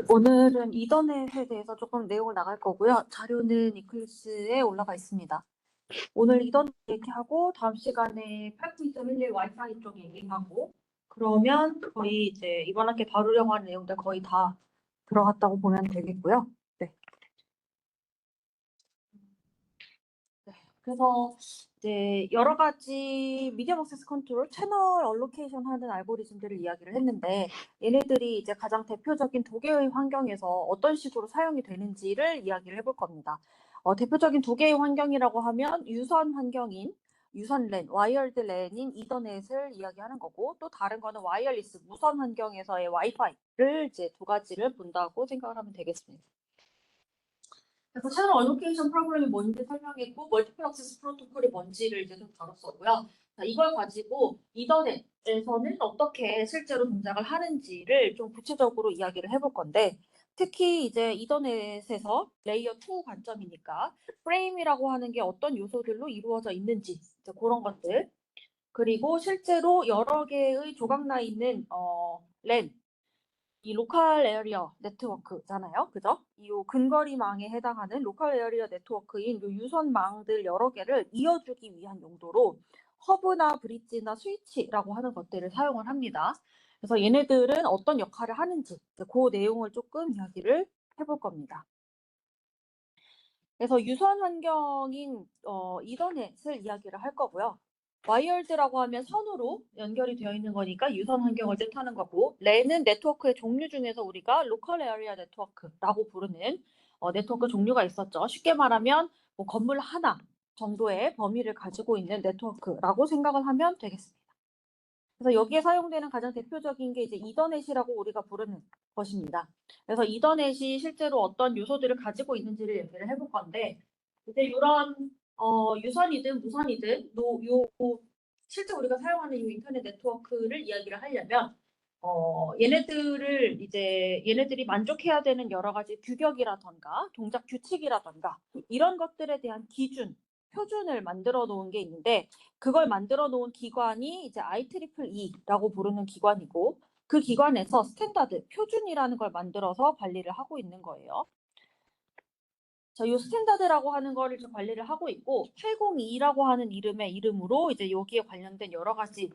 오늘은 이더넷에 대해서 조금 내용을 나갈 거고요. 자료는 이클리스에 올라가 있습니다. 오늘 이더넷 얘기하고 다음 시간에 8.2.11 와이파이 쪽 얘기하고 그러면 거의 이제 이번 학기에 다루려고 하는 내용들 거의 다 들어갔다고 보면 되겠고요. 네. 그래서 이제 여러 가지 미디엄 액세스 컨트롤, 채널 얼로케이션 하는 알고리즘들을 이야기를 했는데 얘네들이 이제 가장 대표적인 두 개의 환경에서 어떤 식으로 사용이 되는지를 이야기를 해볼 겁니다. 대표적인 두 개의 환경이라고 하면 유선 환경인 유선 랜, 와이어드 랜인 이더넷을 이야기하는 거고 또 다른 거는 와이어리스, 무선 환경에서의 와이파이를 이제 두 가지를 본다고 생각을 하면 되겠습니다. 그래서 채널 얼로케이션 프로그램이 뭔지 설명했고 멀티플 액세스 프로토콜이 뭔지를 이제 좀 다뤘었고요. 자, 이걸 가지고 이더넷에서는 어떻게 실제로 동작을 하는지를 좀 구체적으로 이야기를 해볼 건데 특히 이제 이더넷에서 레이어 2 관점이니까 프레임이라고 하는 게 어떤 요소들로 이루어져 있는지 이제 그런 것들 그리고 실제로 여러 개의 조각나 있는 랜 이 로컬 에어리어 네트워크잖아요. 그죠? 이 근거리망에 해당하는 로컬 에어리어 네트워크인 요 유선망들 여러 개를 이어주기 위한 용도로 허브나 브릿지나 스위치라고 하는 것들을 사용을 합니다. 그래서 얘네들은 어떤 역할을 하는지 그 내용을 조금 이야기를 해볼 겁니다. 그래서 유선 환경인 이더넷을 이야기를 할 거고요. 와이어드라고 하면 선으로 연결이 되어 있는 거니까 유선 환경을 뜻하는 거고 랜은 네트워크의 종류 중에서 우리가 로컬 에어리어 네트워크라고 부르는 네트워크 종류가 있었죠. 쉽게 말하면 뭐 건물 하나 정도의 범위를 가지고 있는 네트워크라고 생각을 하면 되겠습니다. 그래서 여기에 사용되는 가장 대표적인 게 이제 이더넷이라고 우리가 부르는 것입니다. 그래서 이더넷이 실제로 어떤 요소들을 가지고 있는지를 얘기를 해볼 건데 이제 이런 유선이든 무선이든 실제 우리가 사용하는 이 인터넷 네트워크를 이야기를 하려면 얘네들이 만족해야 되는 여러 가지 규격이라던가 동작 규칙이라던가 이런 것들에 대한 기준, 표준을 만들어 놓은 게 있는데 그걸 만들어 놓은 기관이 이제 IEEE라고 부르는 기관이고 그 기관에서 스탠다드, 표준이라는 걸 만들어서 관리를 하고 있는 거예요. 자, 이 스탠다드라고 하는 거를 좀 관리를 하고 있고 802라고 하는 이름으로 이제 여기에 관련된 여러 가지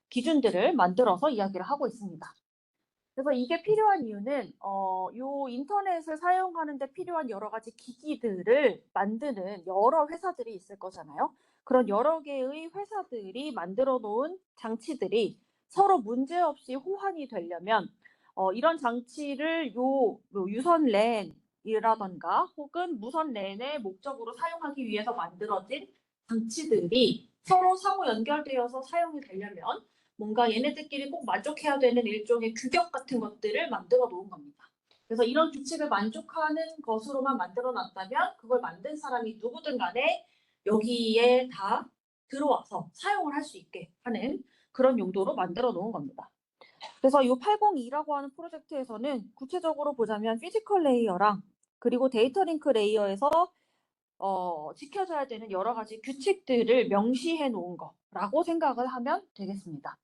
기준들을 만들어서 이야기를 하고 있습니다. 그래서 이게 필요한 이유는 요 인터넷을 사용하는 데 필요한 여러 가지 기기들을 만드는 여러 회사들이 있을 거잖아요. 그런 여러 개의 회사들이 만들어 놓은 장치들이 서로 문제없이 호환이 되려면 이런 장치를 유선 랜이라던가 혹은 무선 랜의 목적으로 사용하기 위해서 만들어진 장치들이 서로 상호 연결되어서 사용이 되려면 뭔가 얘네들끼리 꼭 만족해야 되는 일종의 규격 같은 것들을 만들어 놓은 겁니다. 그래서 이런 규칙을 만족하는 것으로만 만들어 놨다면 그걸 만든 사람이 누구든 간에 여기에 다 들어와서 사용을 할 수 있게 하는 그런 용도로 만들어 놓은 겁니다. 그래서 이 802라고 하는 프로젝트에서는 구체적으로 보자면 피지컬 레이어랑 그리고 데이터 링크 레이어에서 지켜져야 되는 여러 가지 규칙들을 명시해 놓은 거라고 생각을 하면 되겠습니다.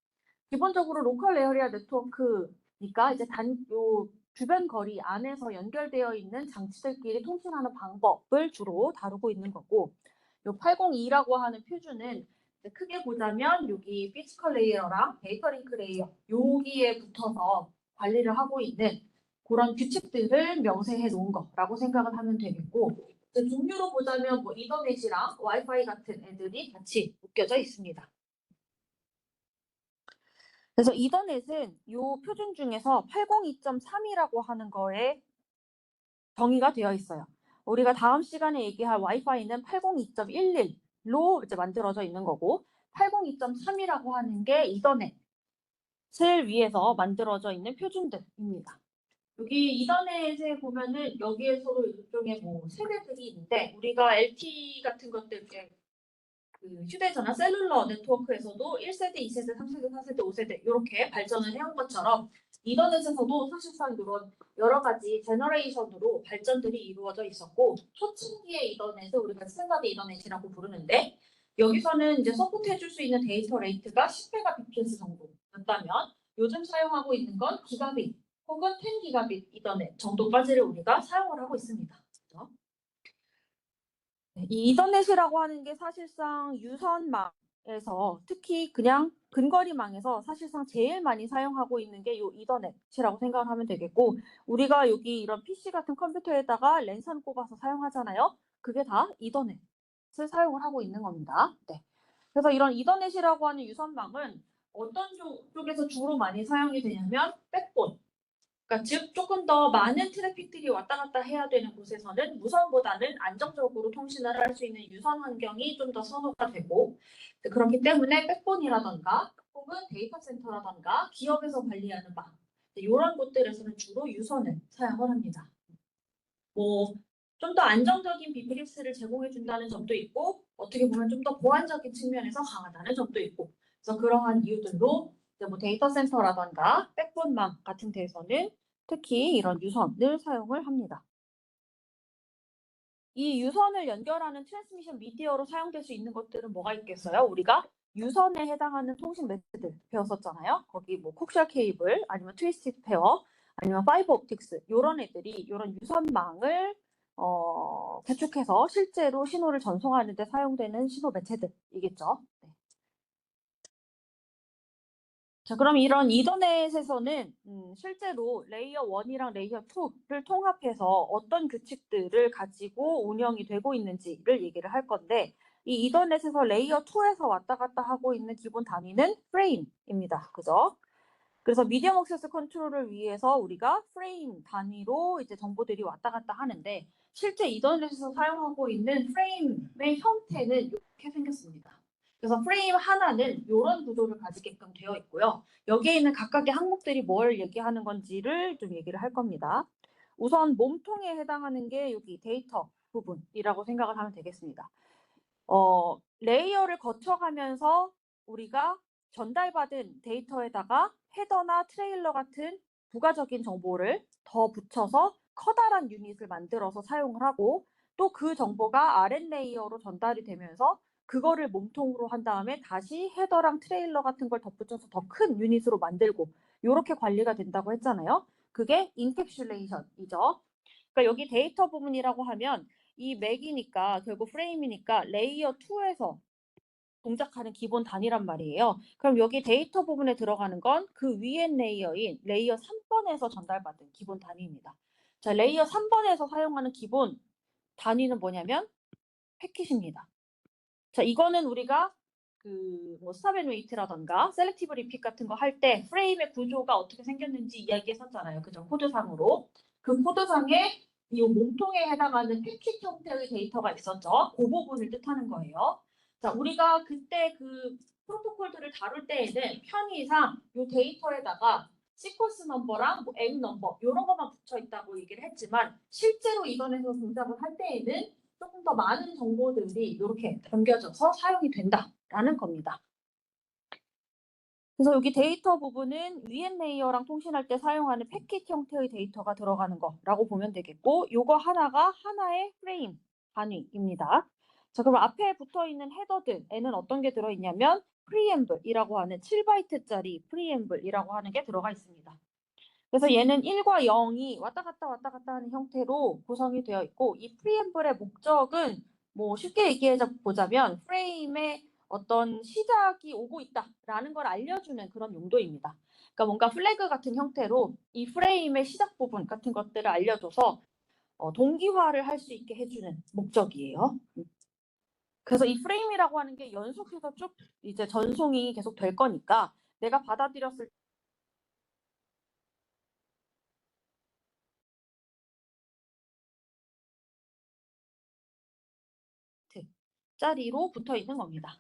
기본적으로 로컬 에어리어 네트워크니까 이제 요 주변 거리 안에서 연결되어 있는 장치들끼리 통신하는 방법을 주로 다루고 있는 거고 요 802라고 하는 표준은 크게 보자면 여기 피지컬 레이어랑 데이터 링크 레이어 여기에 붙어서 관리를 하고 있는 그런 규칙들을 명세해 놓은 거라고 생각을 하면 되겠고 종류로 보자면 뭐 이더넷이랑 와이파이 같은 애들이 같이 묶여져 있습니다. 그래서 이더넷은 이 표준 중에서 802.3이라고 하는 거에 정의가 되어 있어요. 우리가 다음 시간에 얘기할 와이파이는 802.11로 이제 만들어져 있는 거고 802.3이라고 하는 게 이더넷을 위해서 만들어져 있는 표준들입니다. 여기 이더넷에 보면은 여기에서도 일종의 뭐 세대들이 있는데 우리가 LTE 같은 것들 그 휴대전화 셀룰러 네트워크에서도 1세대, 2세대, 3세대, 4세대, 5세대 이렇게 발전을 해온 것처럼 이더넷에서도 사실상 이런 여러 가지 제너레이션으로 발전들이 이루어져 있었고 초창기의 이더넷을 우리가 스탠다드 이더넷이라고 부르는데 여기서는 이제 서포트해줄 수 있는 데이터 레이트가 10메가bps 정도 이더넷이었다면 요즘 사용하고 있는 건 기가빗 혹은 10기가빗 이더넷 정도까지를 우리가 사용을 하고 있습니다. 그렇죠? 이 이더넷이라고 하는 게 사실상 유선망에서 특히 그냥 근거리망에서 사실상 제일 많이 사용하고 있는 게 요 이더넷이라고 생각을 하면 되겠고, 우리가 여기 이런 PC 같은 컴퓨터에다가 랜선 꼽아서 사용하잖아요. 그게 다 이더넷을 사용을 하고 있는 겁니다. 네. 그래서 이런 이더넷이라고 하는 유선망은 어떤 쪽에서 주로 많이 사용이 되냐면 백본, 그러니까 즉 조금 더 많은 트래픽들이 왔다 갔다 해야 되는 곳에서는 무선보다는 안정적으로 통신을 할 수 있는 유선 환경이 좀 더 선호가 되고, 그렇기 때문에 백본이라던가 혹은 데이터 센터라던가 기업에서 관리하는 방 이런 곳들에서는 주로 유선을 사용을 합니다. 뭐 좀 더 안정적인 비프리스를 제공해 준다는 점도 있고, 어떻게 보면 좀 더 보안적인 측면에서 강하다는 점도 있고, 그래서 그러한 이유들로 이제 뭐 데이터 센터라던가 백본망 같은 데에서는 특히 이런 유선을 사용을 합니다. 이 유선을 연결하는 트랜스미션 미디어로 사용될 수 있는 것들은 뭐가 있겠어요? 우리가 유선에 해당하는 통신 매체들 배웠었잖아요. 거기 뭐 콕셜 케이블, 아니면 트위스티드 페어, 아니면 파이버 옵틱스 이런 애들이 이런 유선망을 구축해서 실제로 신호를 전송하는 데 사용되는 신호 매체들이겠죠. 네. 자, 그럼 이런 이더넷에서는 실제로 레이어 1이랑 레이어 2를 통합해서 어떤 규칙들을 가지고 운영이 되고 있는지를 얘기를 할 건데, 이 이더넷에서 레이어 2에서 왔다 갔다 하고 있는 기본 단위는 프레임입니다. 그죠? 그래서 미디엄 액세스 컨트롤을 위해서 우리가 프레임 단위로 이제 정보들이 왔다 갔다 하는데, 실제 이더넷에서 사용하고 있는 프레임의 형태는 이렇게 생겼습니다. 그래서 프레임 하나는 이런 구조를 가지게끔 되어 있고요. 여기에 있는 각각의 항목들이 뭘 얘기하는 건지를 좀 얘기를 할 겁니다. 우선 몸통에 해당하는 게 여기 데이터 부분이라고 생각을 하면 되겠습니다. 레이어를 거쳐가면서 우리가 전달받은 데이터에다가 헤더나 트레일러 같은 부가적인 정보를 더 붙여서 커다란 유닛을 만들어서 사용을 하고, 또 그 정보가 아랫 레이어로 전달이 되면서 그거를 몸통으로 한 다음에 다시 헤더랑 트레일러 같은 걸 덧붙여서 더 큰 유닛으로 만들고, 이렇게 관리가 된다고 했잖아요. 그게 인캡슐레이션이죠. 그러니까 여기 데이터 부분이라고 하면 이 맥이니까 결국 프레임이니까 레이어 2에서 동작하는 기본 단위란 말이에요. 그럼 여기 데이터 부분에 들어가는 건 그 위에 레이어인 레이어 3번에서 전달받은 기본 단위입니다. 자, 레이어 3번에서 사용하는 기본 단위는 뭐냐면 패킷입니다. 자, 이거는 우리가 뭐 스탑 앤 웨이트라던가 셀렉티브 리핏 같은 거 할 때 프레임의 구조가 어떻게 생겼는지 이야기했었잖아요. 그죠? 코드상으로. 그 코드상에 이 몸통에 해당하는 패킷 형태의 데이터가 있었죠. 그 부분을 뜻하는 거예요. 자, 우리가 그때 그 프로토콜들을 다룰 때에는 편의상 이 데이터에다가 시퀀스 넘버랑 뭐 M 넘버 이런 것만 붙여 있다고 얘기를 했지만, 실제로 이번에서 동작을 할 때에는 조금 더 많은 정보들이 이렇게 담겨져서 사용이 된다라는 겁니다. 그래서 여기 데이터 부분은 위엔 레이어랑 통신할 때 사용하는 패킷 형태의 데이터가 들어가는 거라고 보면 되겠고, 요거 하나가 하나의 프레임 단위입니다. 자, 그럼 앞에 붙어 있는 헤더들에는 어떤 게 들어있냐면 프리앰블이라고 하는 7바이트짜리 프리앰블이라고 하는 게 들어가 있습니다. 그래서 얘는 1과 0이 왔다 갔다 하는 형태로 구성이 되어 있고, 이 프리앰블의 목적은 뭐 쉽게 얘기해 보자면 프레임의 어떤 시작이 오고 있다라는 걸 알려주는 그런 용도입니다. 그러니까 뭔가 플래그 같은 형태로 이 프레임의 시작 부분 같은 것들을 알려줘서 동기화를 할 수 있게 해주는 목적이에요. 그래서 이 프레임이라고 하는 게 연속해서 쭉 이제 전송이 계속 될 거니까 내가 받아들였을 짜리로 붙어 있는 겁니다.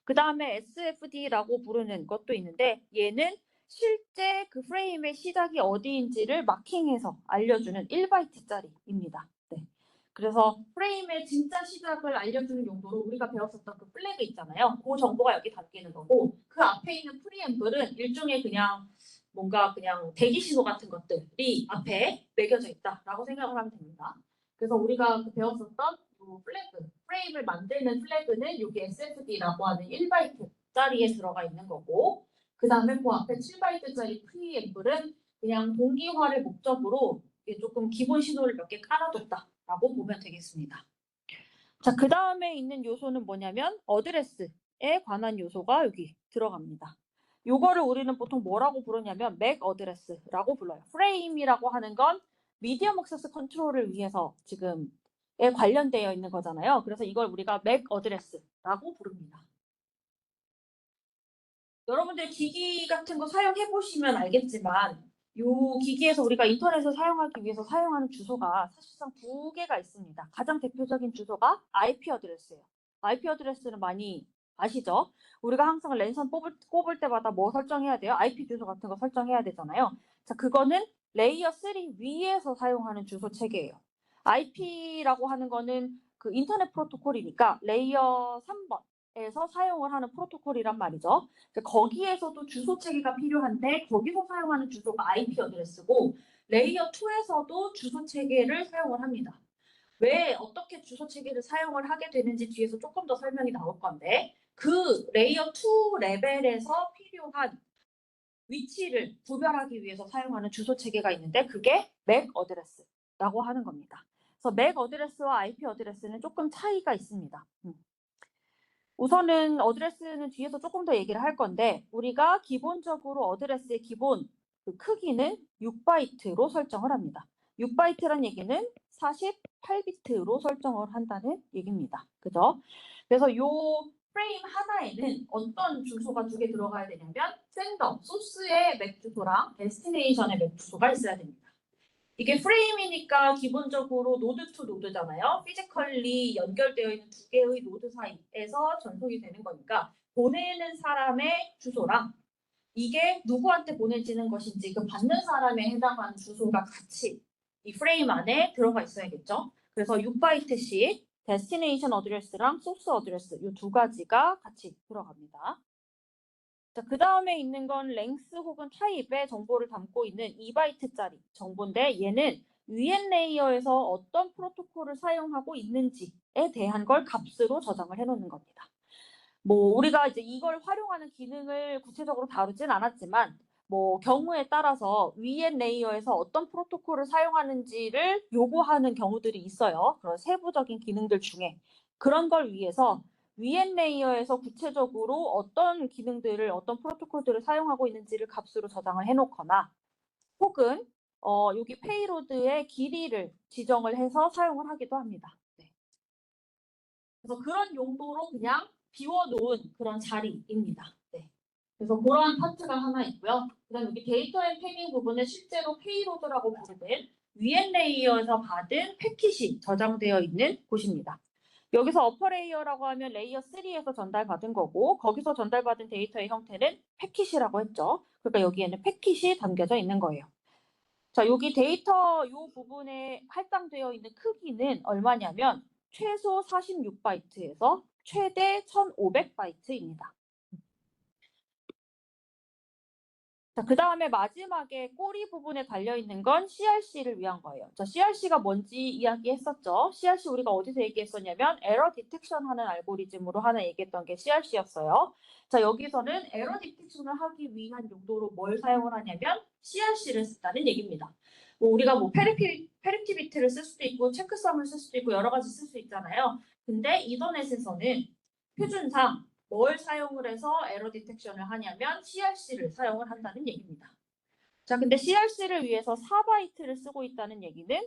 그 다음에 SFD라고 부르는 것도 있는데, 얘는 실제 그 프레임의 시작이 어디인지를 마킹해서 알려주는 1바이트짜리입니다. 네. 그래서 프레임의 진짜 시작을 알려주는 용도로 우리가 배웠었던 그 플래그 있잖아요. 그 정보가 여기 담기는 거고, 그 앞에 있는 프리앰블은 일종의 그냥 뭔가 그냥 대기 신호 같은 것들이 앞에 매겨져 있다라고 생각을 하면 됩니다. 그래서 우리가 배웠었던 플래그, 프레임을 만드는 플래그는 여기 SFD라고 하는 1바이트짜리에 들어가 있는 거고, 그 다음에 그 앞에 7바이트짜리 프리앰플은 그냥 동기화를 목적으로 조금 기본 신호를 몇 개 깔아뒀다라고 보면 되겠습니다. 자, 그 다음에 있는 요소는 뭐냐면 어드레스에 관한 요소가 여기 들어갑니다. 요거를 우리는 보통 뭐라고 부르냐면 맥 어드레스라고 불러요. 프레임이라고 하는 건 미디엄 액세스 컨트롤을 위해서 지금에 관련되어 있는 거잖아요. 그래서 이걸 우리가 맥 어드레스라고 부릅니다. 여러분들 기기 같은 거 사용해 보시면 알겠지만 요 기기에서 우리가 인터넷을 사용하기 위해서 사용하는 주소가 사실상 두 개가 있습니다. 가장 대표적인 주소가 IP 어드레스예요. IP 어드레스는 많이 아시죠? 우리가 항상 랜선 꼽을 때마다 뭐 설정해야 돼요? IP 주소 같은 거 설정해야 되잖아요. 자, 그거는 레이어 3 위에서 사용하는 주소 체계예요. IP라고 하는 거는 그 인터넷 프로토콜이니까 레이어 3번 에서 사용을 하는 프로토콜이란 말이죠. 거기에서도 주소 체계가 필요한데 거기서 사용하는 주소가 IP 어드레스고 레이어 2에서도 주소 체계를 사용을 합니다. 왜 어떻게 주소 체계를 사용을 하게 되는지 뒤에서 조금 더 설명이 나올 건데 그 레이어 2 레벨에서 필요한 위치를 구별하기 위해서 사용하는 주소 체계가 있는데 그게 맥 어드레스라고 하는 겁니다. 그래서 맥 어드레스와 IP 어드레스는 조금 차이가 있습니다. 우선은 어드레스는 뒤에서 조금 더 얘기를 할 건데 우리가 기본적으로 어드레스의 기본 그 크기는 6바이트로 설정을 합니다. 6바이트란 얘기는 48비트로 설정을 한다는 얘기입니다. 그죠? 그래서 요 프레임 하나에는 어떤 주소가 두 개 들어가야 되냐면 샌더, 소스의 맥 주소랑 데스티네이션의 맥 주소가 있어야 됩니다. 이게 프레임이니까 기본적으로 노드 투 노드잖아요. 피지컬리 연결되어 있는 두 개의 노드 사이에서 전송이 되는 거니까 보내는 사람의 주소랑 이게 누구한테 보내지는 것인지 그 받는 사람에 해당하는 주소가 같이 이 프레임 안에 들어가 있어야겠죠. 그래서 6바이트씩 데스티네이션 어드레스랑 소스 어드레스 이 두 가지가 같이 들어갑니다. 자, 그 다음에 있는 건 랭스 혹은 타입의 정보를 담고 있는 2바이트짜리 정보인데 얘는 위엔 레이어에서 어떤 프로토콜을 사용하고 있는지에 대한 걸 값으로 저장을 해놓는 겁니다. 뭐 우리가 이제 이걸 활용하는 기능을 구체적으로 다루진 않았지만 뭐 경우에 따라서 위엔 레이어에서 어떤 프로토콜을 사용하는지를 요구하는 경우들이 있어요. 그런 세부적인 기능들 중에 그런 걸 위해서 위엔 레이어에서 구체적으로 어떤 기능들을 어떤 프로토콜들을 사용하고 있는지를 값으로 저장을 해놓거나 혹은 여기 페이로드의 길이를 지정을 해서 사용을 하기도 합니다. 네. 그래서 그런 용도로 그냥 비워놓은 그런 자리입니다. 네. 그래서 그런 파트가 하나 있고요. 그다음 여기 데이터 앤 패밍 부분은 실제로 페이로드라고 부르는 위엔 레이어에서 받은 패킷이 저장되어 있는 곳입니다. 여기서 어퍼 레이어라고 하면 레이어 3에서 전달받은 거고 거기서 전달받은 데이터의 형태는 패킷이라고 했죠. 그러니까 여기에는 패킷이 담겨져 있는 거예요. 자, 여기 데이터 이 부분에 할당되어 있는 크기는 얼마냐면 최소 46바이트에서 최대 1500바이트입니다. 자, 그 다음에 마지막에 꼬리 부분에 달려있는 건 CRC를 위한 거예요. 자, CRC가 뭔지 이야기했었죠. CRC 우리가 어디서 얘기했었냐면 에러 디텍션 하는 알고리즘으로 하나 얘기했던 게 CRC였어요. 자, 여기서는 에러 디텍션을 하기 위한 용도로 뭘 사용을 하냐면 CRC를 쓴다는 얘기입니다. 뭐 우리가 뭐 페리티비티를 쓸 수도 있고 체크썸을 쓸 수도 있고 여러 가지 쓸 수 있잖아요. 근데 이더넷에서는 표준상 뭘 사용을 해서 에러 디텍션을 하냐면 CRC를 사용을 한다는 얘기입니다. 자, 근데 CRC를 위해서 4바이트를 쓰고 있다는 얘기는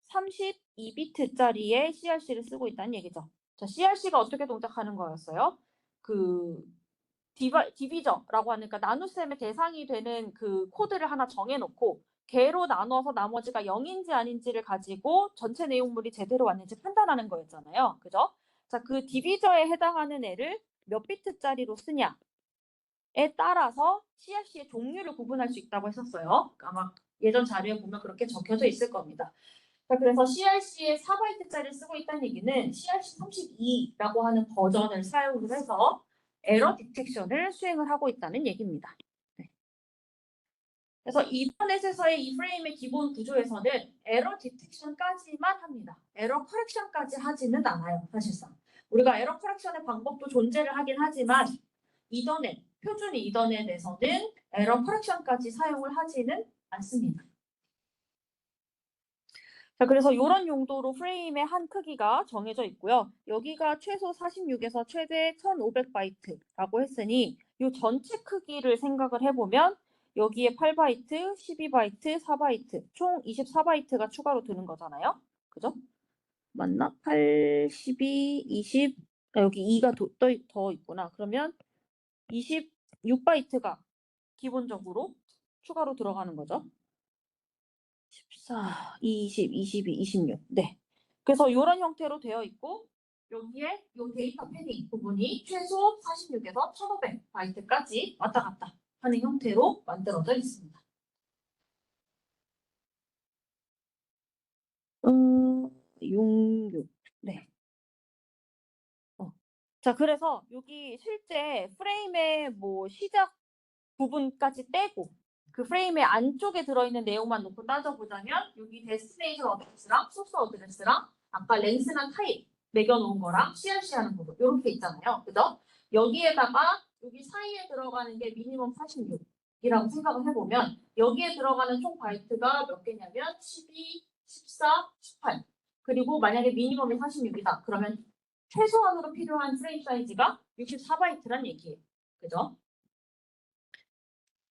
32비트짜리의 CRC를 쓰고 있다는 얘기죠. 자, CRC가 어떻게 동작하는 거였어요? 그 디비저라고 하는, 그러니까 나눗셈의 대상이 되는 그 코드를 하나 정해놓고 개로 나눠서 나머지가 0인지 아닌지를 가지고 전체 내용물이 제대로 왔는지 판단하는 거였잖아요. 그죠? 자, 그 디비저에 해당하는 애를 몇 비트짜리로 쓰냐에 따라서 CRC의 종류를 구분할 수 있다고 했었어요. 아마 예전 자료에 보면 그렇게 적혀져 있을 겁니다. 그래서 CRC에 4바이트짜리를 쓰고 있다는 얘기는 CRC32라고 하는 버전을 사용을 해서 에러 디텍션을 수행을 하고 있다는 얘기입니다. 네. 그래서 이더넷에서의 이 프레임의 기본 구조에서는 에러 디텍션까지만 합니다. 에러 커렉션까지 하지는 않아요, 사실상. 우리가 에러 커렉션의 방법도 존재를 하긴 하지만 이더넷 표준 이더넷에서는 에러 커렉션까지 사용을 하지는 않습니다. 자, 그래서 이런 용도로 프레임의 한 크기가 정해져 있고요. 여기가 최소 46에서 최대 1500바이트라고 했으니 이 전체 크기를 생각을 해보면 여기에 8바이트, 12바이트, 4바이트, 총 24바이트가 추가로 드는 거잖아요. 그죠? 맞나? 8, 12, 20, 여기 2가 더 있구나. 그러면 26바이트가 기본적으로 추가로 들어가는 거죠. 14, 20, 22, 26. 네. 그래서 이런 형태로 되어 있고 여기에 이 데이터 패딩 부분이 최소 46에서 1500바이트까지 왔다 갔다 하는 형태로 만들어져 있습니다. 66. 네. 자, 그래서 여기 실제 프레임의 뭐 시작 부분까지 떼고 그 프레임의 안쪽에 들어있는 내용만 놓고 따져보자면 여기 데스티네이션 어드레스랑 소스 어드레스랑 아까 랭스나 타입 매겨놓은 거랑 CRC 하는 부분 이렇게 있잖아요. 그죠? 여기에다가 여기 사이에 들어가는 게 미니멈 46이라고 생각을 해보면 여기에 들어가는 총 바이트가 몇 개냐면 12, 14, 18 그리고 만약에 미니멈이 46이다. 그러면 최소한으로 필요한 프레임 사이즈가 64바이트란 얘기예요. 그죠?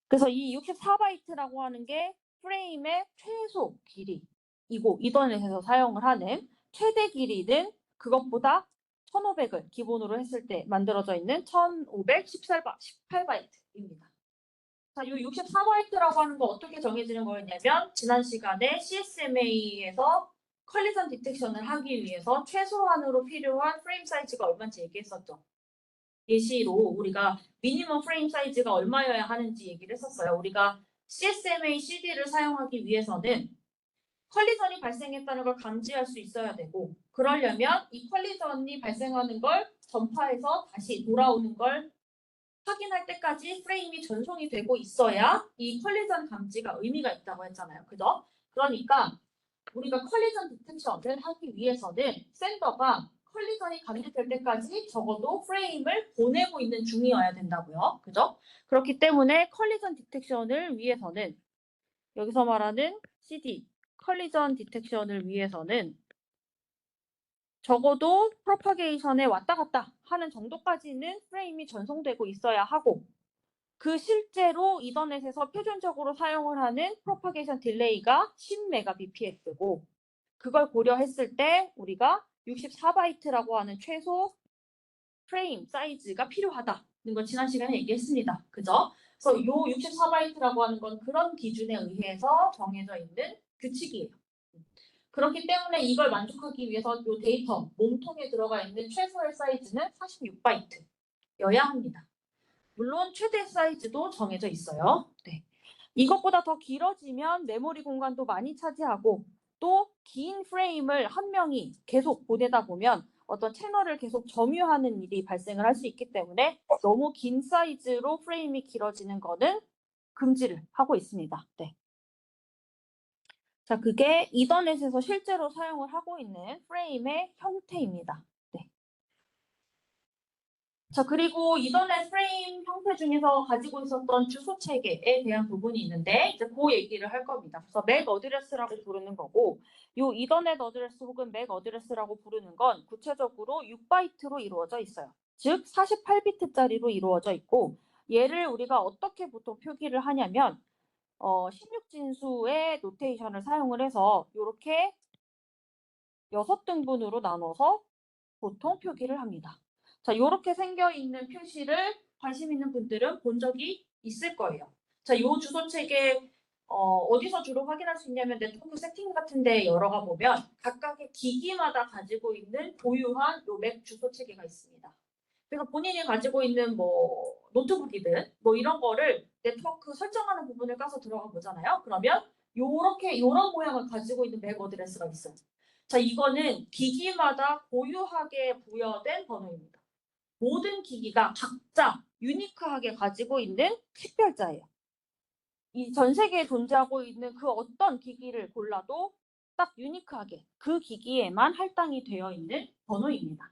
그래서 이 64바이트라고 하는 게 프레임의 최소 길이이고 이더넷에서 사용을 하는 최대 길이는 그것보다 1500을 기본으로 했을 때 만들어져 있는 1518바이트입니다. 자, 이 64바이트라고 하는 거 어떻게 정해지는 거였냐면 지난 시간에 CSMA에서 컬리전 디텍션을 하기 위해서 최소한으로 필요한 프레임 사이즈가 얼마인지 얘기했었죠. 예시로 우리가 미니멈 프레임 사이즈가 얼마여야 하는지 얘기를 했었어요. 우리가 CSMA CD를 사용하기 위해서는 컬리전이 발생했다는 걸 감지할 수 있어야 되고 그러려면 이 컬리전이 발생하는 걸 전파해서 다시 돌아오는 걸 확인할 때까지 프레임이 전송이 되고 있어야 이 컬리전 감지가 의미가 있다고 했잖아요. 그죠? 그러니까 우리가 컬리전 디텍션을 하기 위해서는 샌더가 컬리전이 감지될 때까지 적어도 프레임을 보내고 있는 중이어야 된다고요. 그죠? 그렇기 때문에 컬리전 디텍션을 위해서는 여기서 말하는 CD, 컬리전 디텍션을 위해서는 적어도 프로파게이션에 왔다 갔다 하는 정도까지는 프레임이 전송되고 있어야 하고 그 실제로 이더넷에서 표준적으로 사용을 하는 프로파게이션 딜레이가 10mbps고 그걸 고려했을 때 우리가 64바이트라고 하는 최소 프레임 사이즈가 필요하다는 걸 지난 시간에 얘기했습니다. 그죠? 그래서 이 64바이트라고 하는 건 그런 기준에 의해서 정해져 있는 규칙이에요. 그렇기 때문에 이걸 만족하기 위해서 이 데이터 몸통에 들어가 있는 최소의 사이즈는 46바이트여야 합니다. 물론 최대 사이즈도 정해져 있어요. 네. 이것보다 더 길어지면 메모리 공간도 많이 차지하고 또 긴 프레임을 한 명이 계속 보내다 보면 어떤 채널을 계속 점유하는 일이 발생을 할 수 있기 때문에 너무 긴 사이즈로 프레임이 길어지는 거는 금지를 하고 있습니다. 네. 자, 그게 이더넷에서 실제로 사용을 하고 있는 프레임의 형태입니다. 네. 자, 그리고 이더넷 프레임 형태 중에서 가지고 있었던 주소 체계에 대한 부분이 있는데 이제 그 얘기를 할 겁니다. 그래서 맥 어드레스라고 부르는 거고 이 이더넷 어드레스 혹은 맥 어드레스라고 부르는 건 구체적으로 6바이트로 이루어져 있어요. 즉 48비트짜리로 이루어져 있고 얘를 우리가 어떻게 보통 표기를 하냐면 16진수의 노테이션을 사용을 해서 이렇게 6등분으로 나눠서 보통 표기를 합니다. 자, 이렇게 생겨 있는 표시를 관심 있는 분들은 본 적이 있을 거예요. 자, 이 주소 체계 어디서 주로 확인할 수 있냐면 네트워크 세팅 같은 데 열어가 보면 각각의 기기마다 가지고 있는 고유한 요 맥 주소 체계가 있습니다. 그래서 본인이 가지고 있는 뭐 노트북이든 뭐 이런 거를 네트워크 설정하는 부분을 까서 들어가 보잖아요. 그러면 요런 모양을 가지고 있는 맥 어드레스가 있어요. 자, 이거는 기기마다 고유하게 부여된 번호입니다. 모든 기기가 각자 유니크하게 가지고 있는 식별자예요. 이 전 세계에 존재하고 있는 그 어떤 기기를 골라도 딱 유니크하게 그 기기에만 할당이 되어 있는 번호입니다.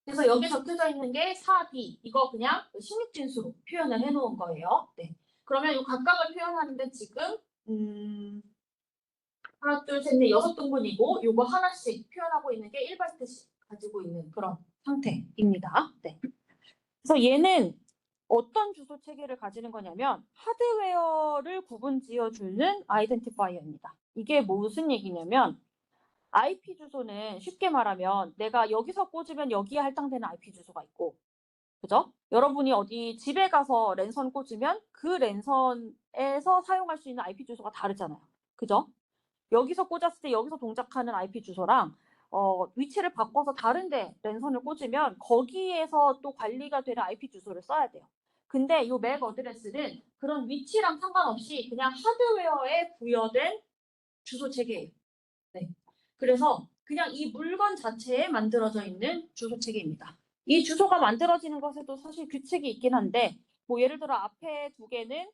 네. 그래서 여기 적혀져 있는 게 4D. 이거 그냥 16진수로 표현을 해놓은 거예요. 네. 그러면 이 각각을 표현하는데 지금 하나, 둘, 셋, 넷, 6등분이고 요거 하나씩 표현하고 있는 게 1바이트씩 가지고 있는 그런 상태입니다. 네. 그래서 얘는 어떤 주소 체계를 가지는 거냐면 하드웨어를 구분 지어주는 아이덴티파이어입니다. 이게 무슨 얘기냐면 IP 주소는 쉽게 말하면 내가 여기서 꽂으면 여기에 할당되는 IP 주소가 있고, 그죠? 여러분이 어디 집에 가서 랜선 꽂으면 그 랜선에서 사용할 수 있는 IP 주소가 다르잖아요. 그죠? 여기서 꽂았을 때 여기서 동작하는 IP 주소랑 위치를 바꿔서 다른데 랜선을 꽂으면 거기에서 또 관리가 되는 IP 주소를 써야 돼요. 근데 이 맥 어드레스는 그런 위치랑 상관없이 그냥 하드웨어에 부여된 주소 체계예요. 네. 그래서 그냥 이 물건 자체에 만들어져 있는 주소 체계입니다. 이 주소가 만들어지는 것에도 사실 규칙이 있긴 한데, 뭐 예를 들어 앞에 두 개는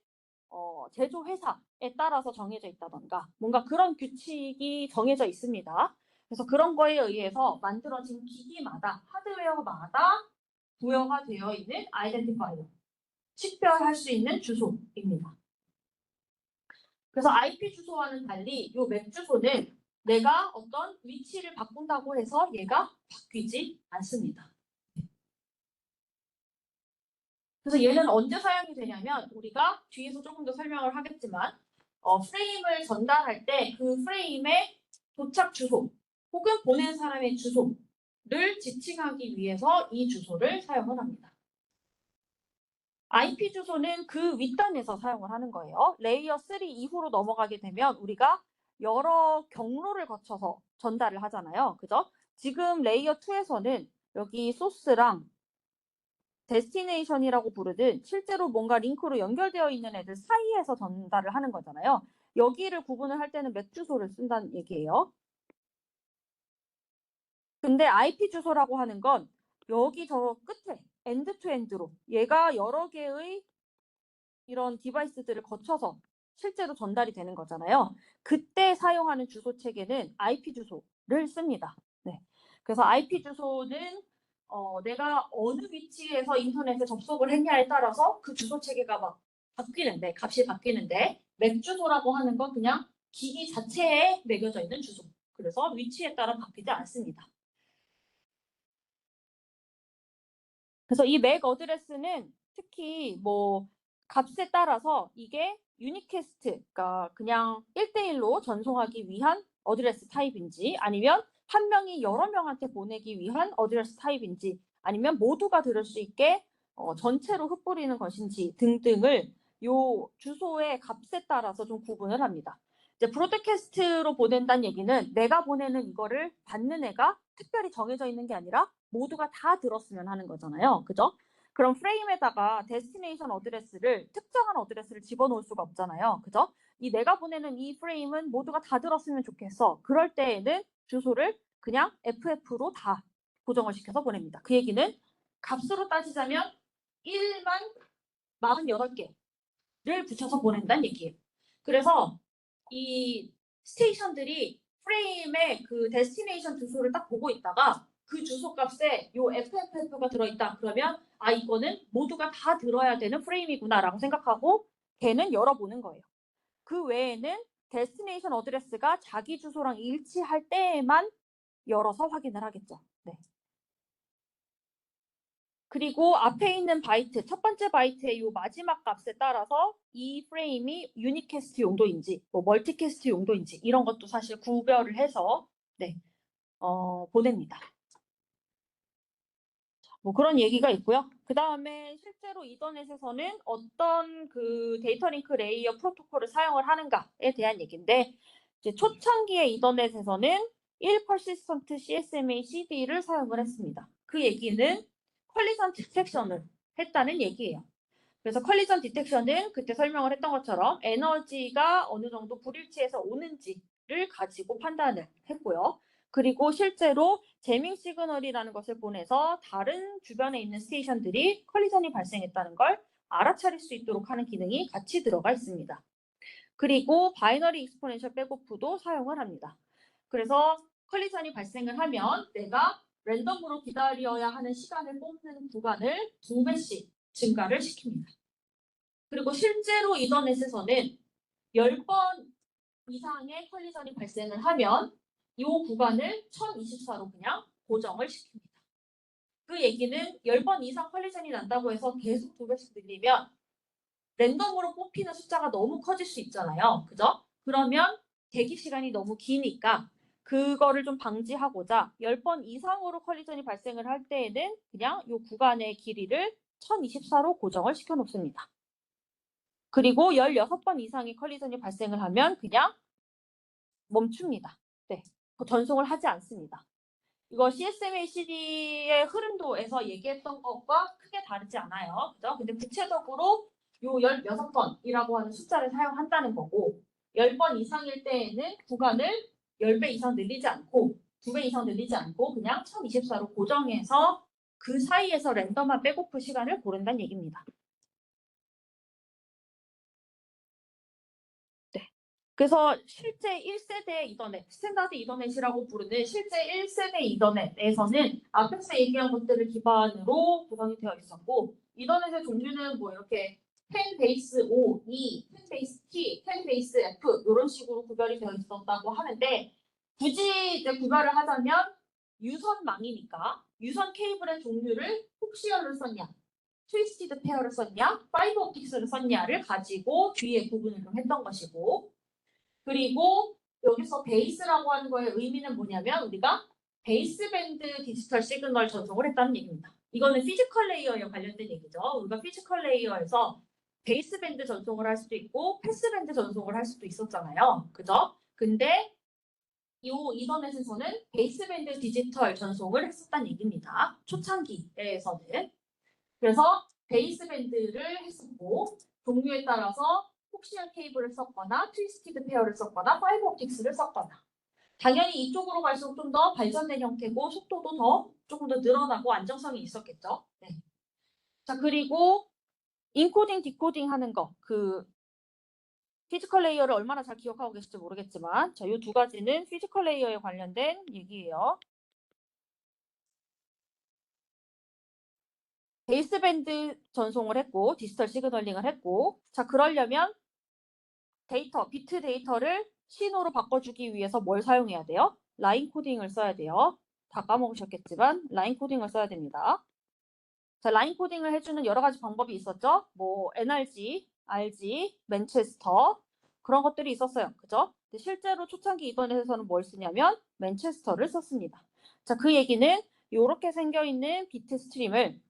제조 회사에 따라서 정해져 있다던가 뭔가 그런 규칙이 정해져 있습니다. 그래서 그런 거에 의해서 만들어진 기기마다 하드웨어마다 부여가 되어 있는 아이덴티파이어, 식별할 수 있는 주소입니다. 그래서 IP 주소와는 달리 이 맥 주소는 내가 어떤 위치를 바꾼다고 해서 얘가 바뀌지 않습니다. 그래서 얘는 언제 사용이 되냐면 우리가 뒤에서 조금 더 설명을 하겠지만 프레임을 전달할 때 그 프레임의 도착 주소 혹은 보낸 사람의 주소를 지칭하기 위해서 이 주소를 사용을 합니다. IP 주소는 그 윗단에서 사용을 하는 거예요. 레이어 3 이후로 넘어가게 되면 우리가 여러 경로를 거쳐서 전달을 하잖아요. 그죠? 지금 레이어 2에서는 여기 소스랑 데스티네이션이라고 부르든 실제로 뭔가 링크로 연결되어 있는 애들 사이에서 전달을 하는 거잖아요. 여기를 구분을 할 때는 맥 주소를 쓴다는 얘기예요. 근데 IP 주소라고 하는 건 여기 저 끝에 엔드 투 엔드로 얘가 여러 개의 이런 디바이스들을 거쳐서 실제로 전달이 되는 거잖아요. 그때 사용하는 주소 체계는 IP 주소를 씁니다. 네. 그래서 IP 주소는 내가 어느 위치에서 인터넷에 접속을 했냐에 따라서 그 주소 체계가 막 바뀌는데, 값이 바뀌는데, 맥 주소라고 하는 건 그냥 기기 자체에 매겨져 있는 주소. 그래서 위치에 따라 바뀌지 않습니다. 그래서 이 맥 어드레스는 특히 뭐 값에 따라서 이게 유니캐스트, 그러니까 그냥 1대1로 전송하기 위한 어드레스 타입인지 아니면 한 명이 여러 명한테 보내기 위한 어드레스 타입인지 아니면 모두가 들을 수 있게 전체로 흩뿌리는 것인지 등등을 요 주소의 값에 따라서 좀 구분을 합니다. 이제 브로드캐스트로 보낸다는 얘기는 내가 보내는 이거를 받는 애가 특별히 정해져 있는 게 아니라 모두가 다 들었으면 하는 거잖아요. 그죠? 그럼 프레임에다가 데스티네이션 어드레스를 특정한 어드레스를 집어넣을 수가 없잖아요. 그죠? 이 내가 보내는 이 프레임은 모두가 다 들었으면 좋겠어. 그럴 때에는 주소를 그냥 FF로 다 고정을 시켜서 보냅니다. 그 얘기는 값으로 따지자면 1만 48개를 붙여서 보낸다는 얘기예요. 그래서 이 스테이션들이 프레임의 그 데스티네이션 주소를 딱 보고 있다가 그 주소 값에 요 FFF가 들어있다. 그러면 아 이거는 모두가 다 들어야 되는 프레임이구나라고 생각하고 걔는 열어보는 거예요. 그 외에는 데스티네이션 어드레스가 자기 주소랑 일치할 때에만 열어서 확인을 하겠죠. 네. 그리고 앞에 있는 바이트, 첫 번째 바이트의 이 마지막 값에 따라서 이 프레임이 유니캐스트 용도인지, 뭐 멀티캐스트 용도인지 이런 것도 사실 구별을 해서 네, 보냅니다. 뭐 그런 얘기가 있고요. 그 다음에 실제로 이더넷에서는 어떤 그 데이터 링크 레이어 프로토콜을 사용을 하는가에 대한 얘기인데 이제 초창기의 이더넷에서는 1 persistent CSMA CD를 사용을 했습니다. 그 얘기는 컬리전 디텍션을 했다는 얘기예요. 그래서 컬리전 디텍션은 그때 설명을 했던 것처럼 에너지가 어느 정도 불일치해서 오는지를 가지고 판단을 했고요. 그리고 실제로 제밍 시그널이라는 것을 보내서 다른 주변에 있는 스테이션들이 컬리전이 발생했다는 걸 알아차릴 수 있도록 하는 기능이 같이 들어가 있습니다. 그리고 바이너리 익스포넨셜 백오프도 사용을 합니다. 그래서 컬리전이 발생을 하면 내가 랜덤으로 기다려야 하는 시간을 뽑는 구간을 2배씩 증가를 시킵니다. 그리고 실제로 이더넷에서는 10번 이상의 컬리전이 발생을 하면 이 구간을 1024로 그냥 고정을 시킵니다. 그 얘기는 10번 이상 컬리전이 난다고 해서 계속 2배씩 늘리면 랜덤으로 뽑히는 숫자가 너무 커질 수 있잖아요. 그죠? 그러면 대기 시간이 너무 기니까 그거를 좀 방지하고자 10번 이상으로 컬리전이 발생을 할 때에는 그냥 이 구간의 길이를 1024로 고정을 시켜 놓습니다. 그리고 16번 이상의 컬리전이 발생을 하면 그냥 멈춥니다. 네, 전송을 하지 않습니다. 이거 CSMACD의 흐름도에서 얘기했던 것과 크게 다르지 않아요. 그죠? 근데 구체적으로 요 16번이라고 하는 숫자를 사용한다는 거고 10번 이상일 때에는 구간을 10배 이상 늘리지 않고 2배 이상 늘리지 않고 그냥 1024로 고정해서 그 사이에서 랜덤한 백오프 시간을 고른다는 얘기입니다. 네. 그래서 실제 1세대 이더넷, 스탠다드 이더넷이라고 부르는 실제 1세대 이더넷에서는 앞에서 얘기한 것들을 기반으로 구성이 되어 있었고 이더넷의 종류는 뭐 이렇게 10 베이스 5, 2, 10 베이스 T, 10 베이스 F 이런 식으로 구별이 되어 있었다고 하는데 굳이 이제 구별을 하자면 유선망이니까 유선 케이블의 종류를 콕시어를 썼냐 트위스티드 페어를 썼냐 파이버 옵틱스를 썼냐를 가지고 뒤에 구분을 좀 했던 것이고 그리고 여기서 베이스라고 하는 거의 의미는 뭐냐면 우리가 베이스밴드 디지털 시그널 전송을 했다는 얘기입니다. 이거는 피지컬 레이어에 관련된 얘기죠. 우리가 피지컬 레이어에서 베이스밴드 전송을 할 수도 있고 패스밴드 전송을 할 수도 있었잖아요. 그죠? 근데 이 이더넷에서는 베이스밴드 디지털 전송을 했었다는 얘기입니다. 초창기에서는. 그래서 베이스밴드를 했었고 종류에 따라서 콕시얼 케이블을 썼거나 트위스티드 페어를 썼거나 파이버 옵틱스를 썼거나 당연히 이쪽으로 갈수록 좀 더 발전된 형태고 속도도 더 조금 더 늘어나고 안정성이 있었겠죠. 네. 자 그리고 인코딩 디코딩 하는 거 피지컬 레이어를 얼마나 잘 기억하고 계실지 모르겠지만 자, 이 두 가지는 피지컬 레이어에 관련된 얘기예요. 베이스밴드 전송을 했고 디지털 시그널링을 했고 자 그러려면 데이터, 비트 데이터를 신호로 바꿔주기 위해서 뭘 사용해야 돼요? 라인 코딩을 써야 돼요. 다 까먹으셨겠지만 라인 코딩을 써야 됩니다. 자, 라인 코딩을 해주는 여러 가지 방법이 있었죠. 뭐 NRG, RG, 맨체스터 그런 것들이 있었어요. 그죠? 근데 실제로 초창기 이더넷에서는 뭘 쓰냐면 맨체스터를 썼습니다. 자, 그 얘기는 이렇게 생겨있는 비트 스트림을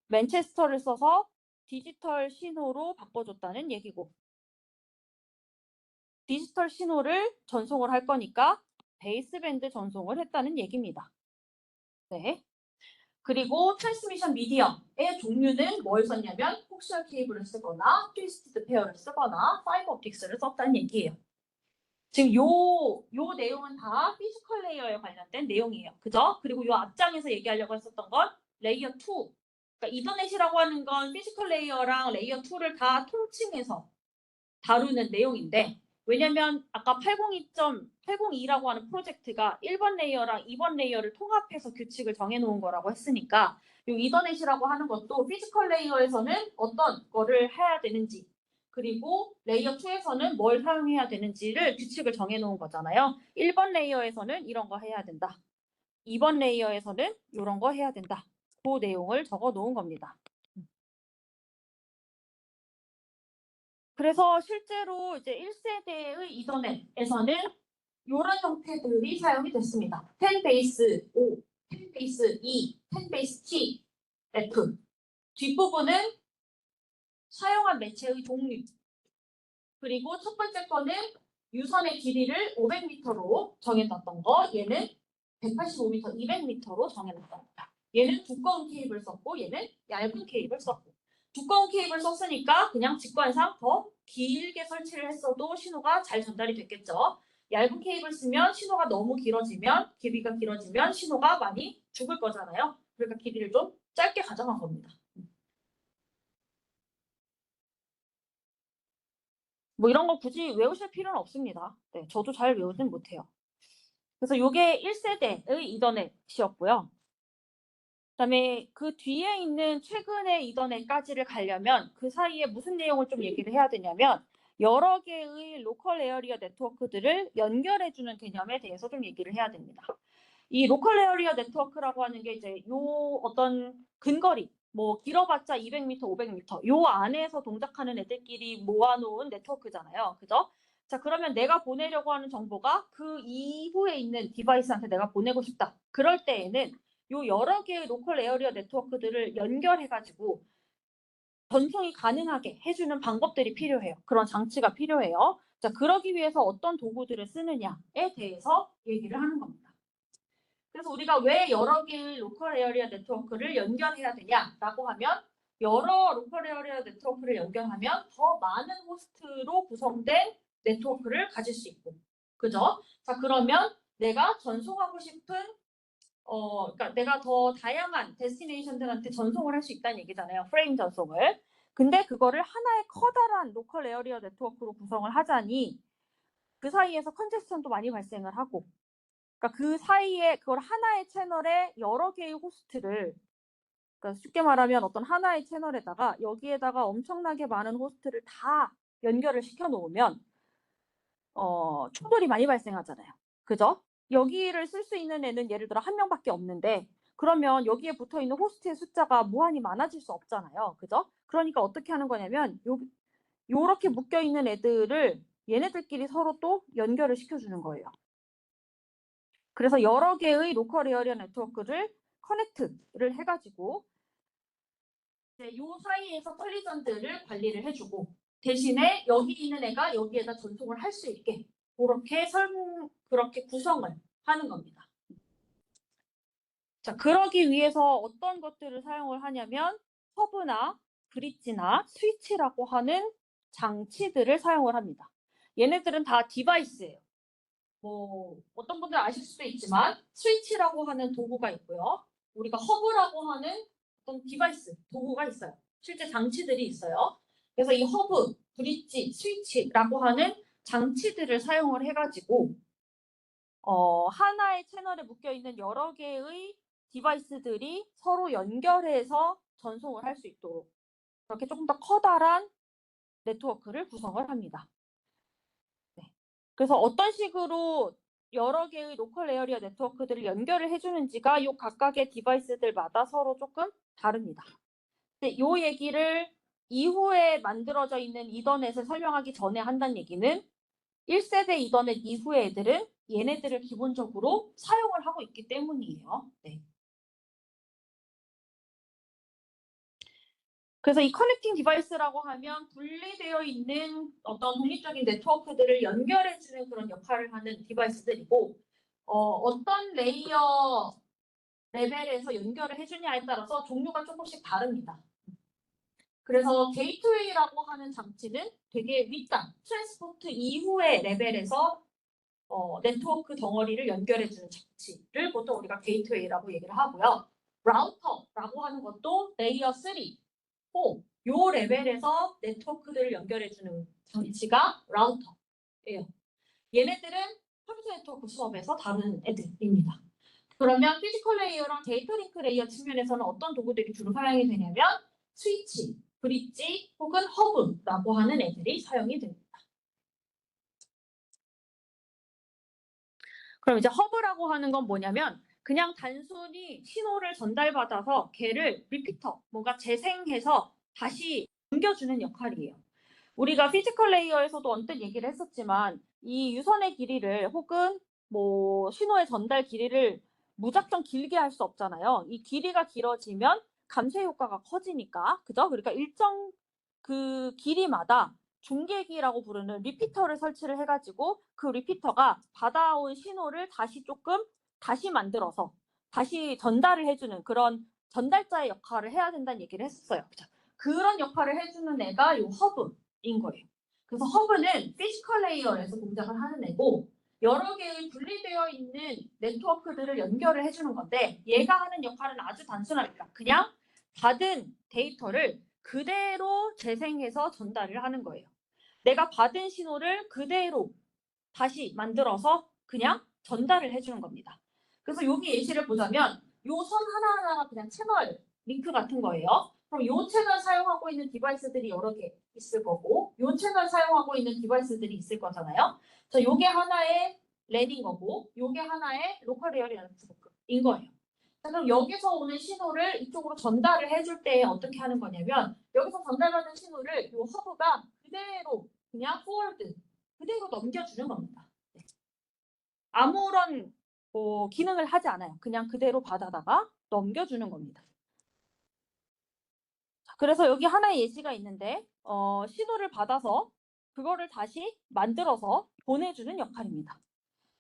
맨체스터를 써서 디지털 신호로 바꿔줬다는 얘기고 디지털 신호를 전송을 할 거니까 베이스밴드 전송을 했다는 얘기입니다. 네. 그리고 트랜스미션 미디엄의 종류는 뭘 썼냐면 콕시얼 케이블을 쓰거나 트위스티드 페어를 쓰거나 파이버 옵틱스를 썼다는 얘기예요. 지금 요 내용은 다 피지컬 레이어에 관련된 내용이에요. 그죠? 그리고 요 앞장에서 얘기하려고 했었던 건 레이어 2. 그러니까 이더넷이라고 하는 건 피지컬 레이어랑 레이어 2를 다 통칭해서 다루는 내용인데 왜냐면 아까 802.802라고 하는 프로젝트가 1번 레이어랑 2번 레이어를 통합해서 규칙을 정해놓은 거라고 했으니까 이 이더넷이라고 하는 것도 피지컬 레이어에서는 어떤 거를 해야 되는지 그리고 레이어 2에서는 뭘 사용해야 되는지를 규칙을 정해놓은 거잖아요. 1번 레이어에서는 이런 거 해야 된다. 2번 레이어에서는 이런 거 해야 된다. 그 내용을 적어 놓은 겁니다. 그래서 실제로 이제 1세대의 이더넷에서는 이런 형태들이 사용이 됐습니다. 10 베이스 5, 10 베이스 2, 10 베이스 T, F. 뒷부분은 사용한 매체의 종류. 그리고 첫 번째 거는 유선의 길이를 500m로 정해놨던 거. 얘는 185m, 200m로 정해놨습니다. 얘는 두꺼운 케이블 썼고 얘는 얇은 케이블 썼고. 두꺼운 케이블 썼으니까 그냥 직관상 더 길게 설치를 했어도 신호가 잘 전달이 됐겠죠. 얇은 케이블 쓰면 신호가 너무 길어지면 길이가 길어지면 신호가 많이 죽을 거잖아요. 그러니까 길이를 좀 짧게 가져간 겁니다. 뭐 이런 거 굳이 외우실 필요는 없습니다. 네, 저도 잘 외우진 못해요. 그래서 요게 1세대의 이더넷이었고요. 그다음에 그 뒤에 있는 최근의 이더넷까지를 가려면 그 사이에 무슨 내용을 좀 얘기를 해야 되냐면 여러 개의 로컬 에어리어 네트워크들을 연결해 주는 개념에 대해서 좀 얘기를 해야 됩니다. 이 로컬 에어리어 네트워크라고 하는 게 이제 요 어떤 근거리, 뭐 길어봤자 200m, 500m 요 안에서 동작하는 애들끼리 모아놓은 네트워크잖아요. 그죠? 자, 그러면 내가 보내려고 하는 정보가 그 이후에 있는 디바이스한테 내가 보내고 싶다. 그럴 때에는 요 여러 개의 로컬 에어리어 네트워크들을 연결해가지고 전송이 가능하게 해주는 방법들이 필요해요. 그런 장치가 필요해요. 자, 그러기 위해서 어떤 도구들을 쓰느냐에 대해서 얘기를 하는 겁니다. 그래서 우리가 왜 여러 개의 로컬 에어리어 네트워크를 연결해야 되냐라고 하면 여러 로컬 에어리어 네트워크를 연결하면 더 많은 호스트로 구성된 네트워크를 가질 수 있고, 그죠? 자, 그러면 내가 전송하고 싶은 그러니까 내가 더 다양한 데스티네이션들한테 전송을 할 수 있다는 얘기잖아요. 프레임 전송을. 근데 그거를 하나의 커다란 로컬 에어리어 네트워크로 구성을 하자니 그 사이에서 컨제스션도 많이 발생을 하고, 그러니까 그 사이에 그걸 하나의 채널에 여러 개의 호스트를, 그러니까 쉽게 말하면 어떤 하나의 채널에다가 여기에다가 엄청나게 많은 호스트를 다 연결을 시켜 놓으면 충돌이 많이 발생하잖아요. 그죠? 여기를 쓸 수 있는 애는 예를 들어 한 명밖에 없는데 그러면 여기에 붙어 있는 호스트의 숫자가 무한히 많아질 수 없잖아요. 그죠? 그러니까 어떻게 하는 거냐면 요렇게 묶여 있는 애들을 얘네들끼리 서로 또 연결을 시켜주는 거예요. 그래서 여러 개의 로컬 에어리어 네트워크를 커넥트를 해가지고 이제 요 사이에서 컬리전들을 관리를 해주고 대신에 여기 있는 애가 여기에다 전송을 할 수 있게 그렇게 구성을 하는 겁니다. 자, 그러기 위해서 어떤 것들을 사용을 하냐면 허브나 브릿지나 스위치라고 하는 장치들을 사용을 합니다. 얘네들은 다 디바이스예요. 뭐 어떤 분들 아실 수도 있지만 스위치라고 하는 도구가 있고요. 우리가 허브라고 하는 어떤 디바이스, 도구가 있어요. 실제 장치들이 있어요. 그래서 이 허브, 브릿지, 스위치라고 하는 장치들을 사용을 해가지고 하나의 채널에 묶여있는 여러 개의 디바이스들이 서로 연결해서 전송을 할 수 있도록 그렇게 조금 더 커다란 네트워크를 구성을 합니다. 네. 그래서 어떤 식으로 여러 개의 로컬 에어리어 네트워크들을 연결을 해주는지가 이 각각의 디바이스들마다 서로 조금 다릅니다. 근데 이 얘기를 이후에 만들어져 있는 이더넷을 설명하기 전에 한다는 얘기는 1세대 이더넷 이후의 애들은 얘네들을 기본적으로 사용을 하고 있기 때문이에요. 네. 그래서 이 커넥팅 디바이스라고 하면 분리되어 있는 어떤 독립적인 네트워크들을 연결해주는 그런 역할을 하는 디바이스들이고 어떤 레이어 레벨에서 연결을 해주냐에 따라서 종류가 조금씩 다릅니다. 그래서 게이트웨이라고 하는 장치는 되게 윗단, 트랜스포트 이후의 레벨에서 네트워크 덩어리를 연결해주는 장치를 보통 우리가 게이트웨이라고 얘기를 하고요. 라우터라고 하는 것도 레이어 3, 4, 요 레벨에서 네트워크들을 연결해주는 장치가 라우터예요. 얘네들은 컴퓨터 네트워크 수업에서 다루는 애들입니다. 그러면 피지컬 레이어랑 데이터 링크 레이어 측면에서는 어떤 도구들이 주로 사용이 되냐면 스위치, 브릿지 혹은 허브라고 하는 애들이 사용이 됩니다. 그럼 이제 허브라고 하는 건 뭐냐면 그냥 단순히 신호를 전달받아서 걔를 리피터, 뭔가 재생해서 다시 옮겨주는 역할이에요. 우리가 피지컬 레이어에서도 언뜻 얘기를 했었지만 이 유선의 길이를 혹은 뭐 신호의 전달 길이를 무작정 길게 할 수 없잖아요. 이 길이가 길어지면 감쇄 효과가 커지니까, 그죠? 그러니까 일정 그 길이마다 중계기라고 부르는 리피터를 설치를 해가지고 그 리피터가 받아온 신호를 다시 만들어서 다시 전달을 해주는 그런 전달자의 역할을 해야 된다는 얘기를 했었어요. 그죠? 그런 역할을 해주는 애가 요 허브인 거예요. 그래서 허브는 피지컬 레이어에서 동작을 하는 애고 여러 개의 분리되어 있는 네트워크들을 연결을 해주는 건데 얘가 하는 역할은 아주 단순합니다. 그냥 받은 데이터를 그대로 재생해서 전달을 하는 거예요. 내가 받은 신호를 그대로 다시 만들어서 그냥 전달을 해주는 겁니다. 그래서 여기 예시를 보자면 요 선 하나하나가 그냥 채널 링크 같은 거예요. 그럼 요 채널 사용하고 있는 디바이스들이 여러 개 있을 거고 요 채널 사용하고 있는 디바이스들이 있을 거잖아요. 자, 요게 하나의 랜인 거고 요게 하나의 로컬 에어리어 네트워크인 거예요. 자, 그럼 여기서 오는 신호를 이쪽으로 전달을 해줄 때 어떻게 하는 거냐면 여기서 전달받은 신호를 요 허브가 그대로 그냥 포워드 그대로 넘겨주는 겁니다. 네. 아무런 기능을 하지 않아요. 그냥 그대로 받아다가 넘겨주는 겁니다. 그래서 여기 하나의 예시가 있는데 신호를 받아서 그거를 다시 만들어서 보내주는 역할입니다.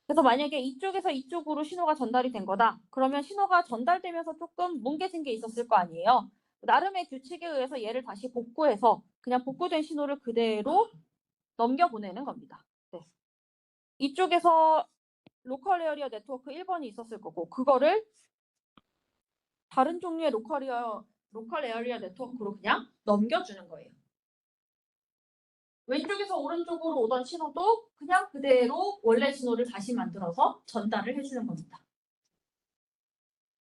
그래서 만약에 이쪽에서 이쪽으로 신호가 전달이 된 거다. 그러면 신호가 전달되면서 조금 뭉개진 게 있었을 거 아니에요. 나름의 규칙에 의해서 얘를 다시 복구해서 그냥 복구된 신호를 그대로 넘겨보내는 겁니다. 네. 이쪽에서 로컬 에어리어 네트워크 1번이 있었을 거고 그거를 다른 종류의 로컬 에어리어 네트워크로 그냥 넘겨주는 거예요. 왼쪽에서 오른쪽으로 오던 신호도 그냥 그대로 원래 신호를 다시 만들어서 전달을 해주는 겁니다.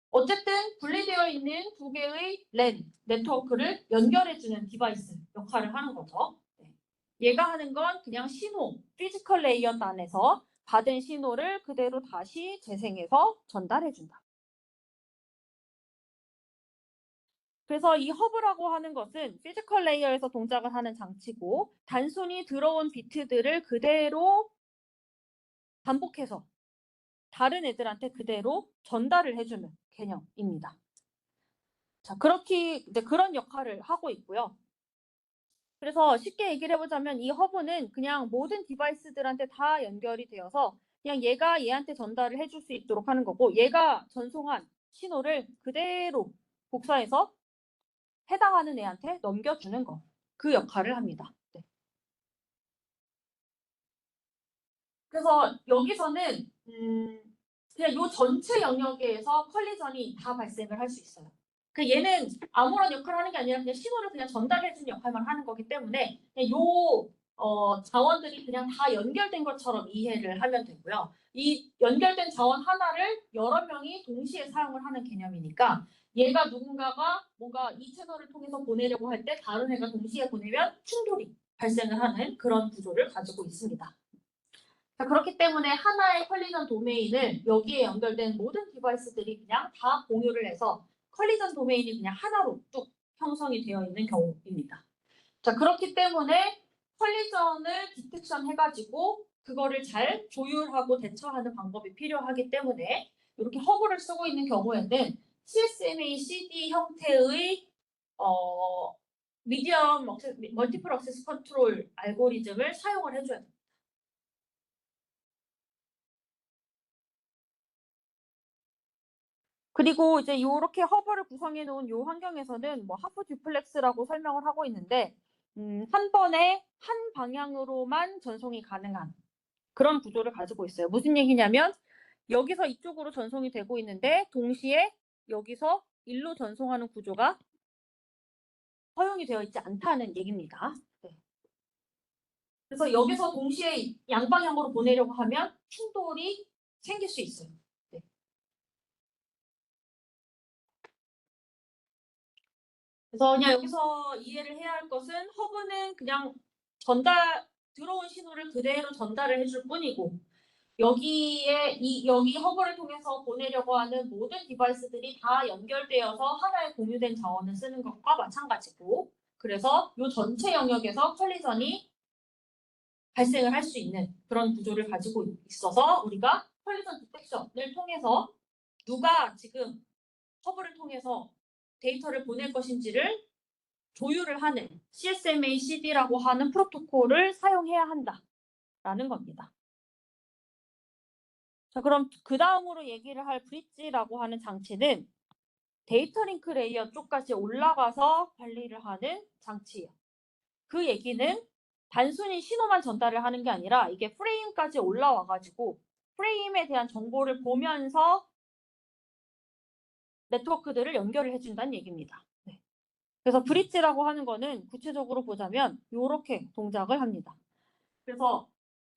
어쨌든 분리되어 있는 두 개의 랜 네트워크를 연결해주는 디바이스 역할을 하는 거죠. 얘가 하는 건 그냥 신호, 피지컬 레이어 단에서 받은 신호를 그대로 다시 재생해서 전달해준다. 그래서 이 허브라고 하는 것은 피지컬 레이어에서 동작을 하는 장치고 단순히 들어온 비트들을 그대로 반복해서 다른 애들한테 그대로 전달을 해주는 개념입니다. 자, 그렇게 이제 그런 역할을 하고 있고요. 그래서 쉽게 얘기를 해보자면 이 허브는 그냥 모든 디바이스들한테 다 연결이 되어서 그냥 얘가 얘한테 전달을 해줄 수 있도록 하는 거고 얘가 전송한 신호를 그대로 복사해서 해당하는 애한테 넘겨주는 거. 그 역할을 합니다. 네. 그래서 여기서는 그냥 요 전체 영역에서 컬리전이 다 발생을 할 수 있어요. 그 얘는 아무런 역할을 하는 게 아니라 그냥 신호를 그냥 전달해주는 역할만 하는 거기 때문에 그냥 자원들이 그냥 다 연결된 것처럼 이해를 하면 되고요. 이 연결된 자원 하나를 여러 명이 동시에 사용을 하는 개념이니까 얘가 누군가가 뭔가 이 채널을 통해서 보내려고 할 때 다른 애가 동시에 보내면 충돌이 발생을 하는 그런 구조를 가지고 있습니다. 자, 그렇기 때문에 하나의 컬리전 도메인을 여기에 연결된 모든 디바이스들이 그냥 다 공유를 해서 컬리전 도메인이 그냥 하나로 뚝 형성이 되어 있는 경우입니다. 자, 그렇기 때문에 컬리전을 디텍션 해가지고 그거를 잘 조율하고 대처하는 방법이 필요하기 때문에 이렇게 허브를 쓰고 있는 경우에는 CSMA CD 형태의 미디엄 멀티플 액세스 컨트롤 알고리즘을 사용을 해줘야 됩니다. 그리고 이제 이렇게 허브를 구성해 놓은 이 환경에서는 뭐 하프 듀플렉스라고 설명을 하고 있는데 한 번에 한 방향으로만 전송이 가능한 그런 구조를 가지고 있어요. 무슨 얘기냐면 여기서 이쪽으로 전송이 되고 있는데 동시에 여기서 일로 전송하는 구조가 허용이 되어 있지 않다는 얘기입니다. 네. 그래서 여기서 동시에 양방향으로 보내려고 하면 충돌이 생길 수 있어요. 네. 그래서 그냥 여기서 이해를 해야 할 것은 허브는 그냥 들어온 신호를 그대로 전달을 해줄 뿐이고 여기 허브를 통해서 보내려고 하는 모든 디바이스들이 다 연결되어서 하나의 공유된 자원을 쓰는 것과 마찬가지고 그래서 이 전체 영역에서 컬리전이 발생을 할 수 있는 그런 구조를 가지고 있어서 우리가 컬리전 디텍션을 통해서 누가 지금 허브를 통해서 데이터를 보낼 것인지를 조율을 하는 CSMA CD라고 하는 프로토콜을 사용해야 한다라는 겁니다. 자, 그럼 그 다음으로 얘기를 할 브릿지라고 하는 장치는 데이터 링크 레이어 쪽까지 올라가서 관리를 하는 장치예요. 그 얘기는 단순히 신호만 전달을 하는 게 아니라 이게 프레임까지 올라와가지고 프레임에 대한 정보를 보면서 네트워크들을 연결을 해준다는 얘기입니다. 네. 그래서 브릿지라고 하는 거는 구체적으로 보자면 이렇게 동작을 합니다. 그래서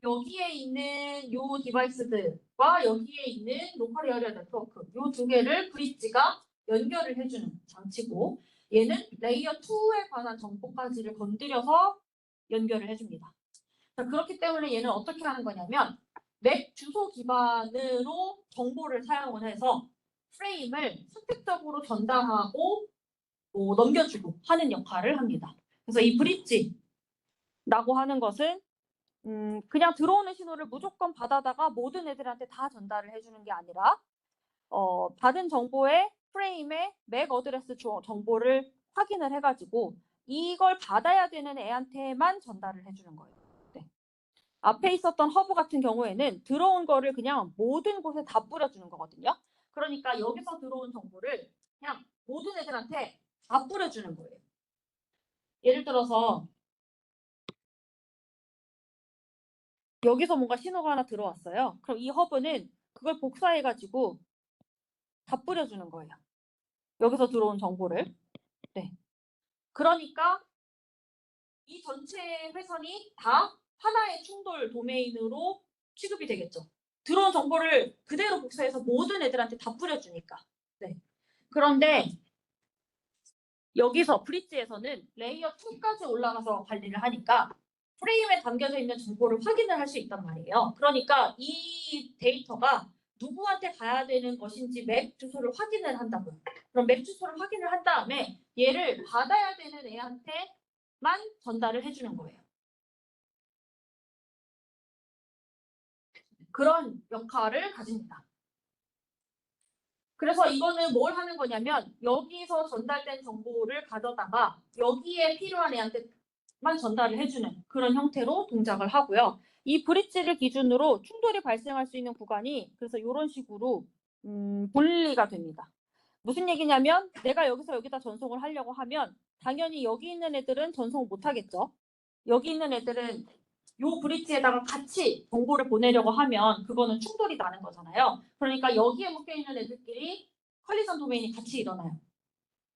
여기에 있는 요 디바이스들 와 여기에 있는 로컬 에어리어 네트워크 이 두 개를 브릿지가 연결을 해주는 장치고 얘는 레이어 2에 관한 정보까지를 건드려서 연결을 해줍니다. 자, 그렇기 때문에 얘는 어떻게 하는 거냐면 맥 주소 기반으로 정보를 사용을 해서 프레임을 선택적으로 전달하고 넘겨주고 하는 역할을 합니다. 그래서 이 브릿지라고 하는 것은 그냥 들어오는 신호를 무조건 받아다가 모든 애들한테 다 전달을 해주는 게 아니라 받은 정보의 프레임의 맥 어드레스 정보를 확인을 해가지고 이걸 받아야 되는 애한테만 전달을 해주는 거예요. 네. 앞에 있었던 허브 같은 경우에는 들어온 거를 그냥 모든 곳에 다 뿌려주는 거거든요. 그러니까 여기서 들어온 정보를 그냥 모든 애들한테 다 뿌려주는 거예요. 예를 들어서 여기서 뭔가 신호가 하나 들어왔어요. 그럼 이 허브는 그걸 복사해가지고 다 뿌려주는 거예요. 여기서 들어온 정보를. 네. 그러니까 이 전체 회선이 다 하나의 충돌 도메인으로 취급이 되겠죠. 들어온 정보를 그대로 복사해서 모든 애들한테 다 뿌려주니까. 네. 그런데 여기서 브릿지에서는 레이어 2까지 올라가서 관리를 하니까 프레임에 담겨져 있는 정보를 확인을 할 수 있단 말이에요. 그러니까 이 데이터가 누구한테 가야 되는 것인지 맥 주소를 확인을 한다고요. 그럼 맥 주소를 확인을 한 다음에 얘를 받아야 되는 애한테만 전달을 해주는 거예요. 그런 역할을 가집니다. 그래서 이거는 뭘 하는 거냐면 여기서 전달된 정보를 가져다가 여기에 필요한 애한테만 전달을 해주는 그런 형태로 동작을 하고요. 이 브릿지를 기준으로 충돌이 발생할 수 있는 구간이 그래서 이런 식으로 분리가 됩니다. 무슨 얘기냐면 내가 여기서 여기다 전송을 하려고 하면 당연히 여기 있는 애들은 전송을 못 하겠죠. 여기 있는 애들은 요 브릿지에다가 같이 정보를 보내려고 하면 그거는 충돌이 나는 거잖아요. 그러니까 여기에 묶여 있는 애들끼리 컬리전 도메인이 같이 일어나요.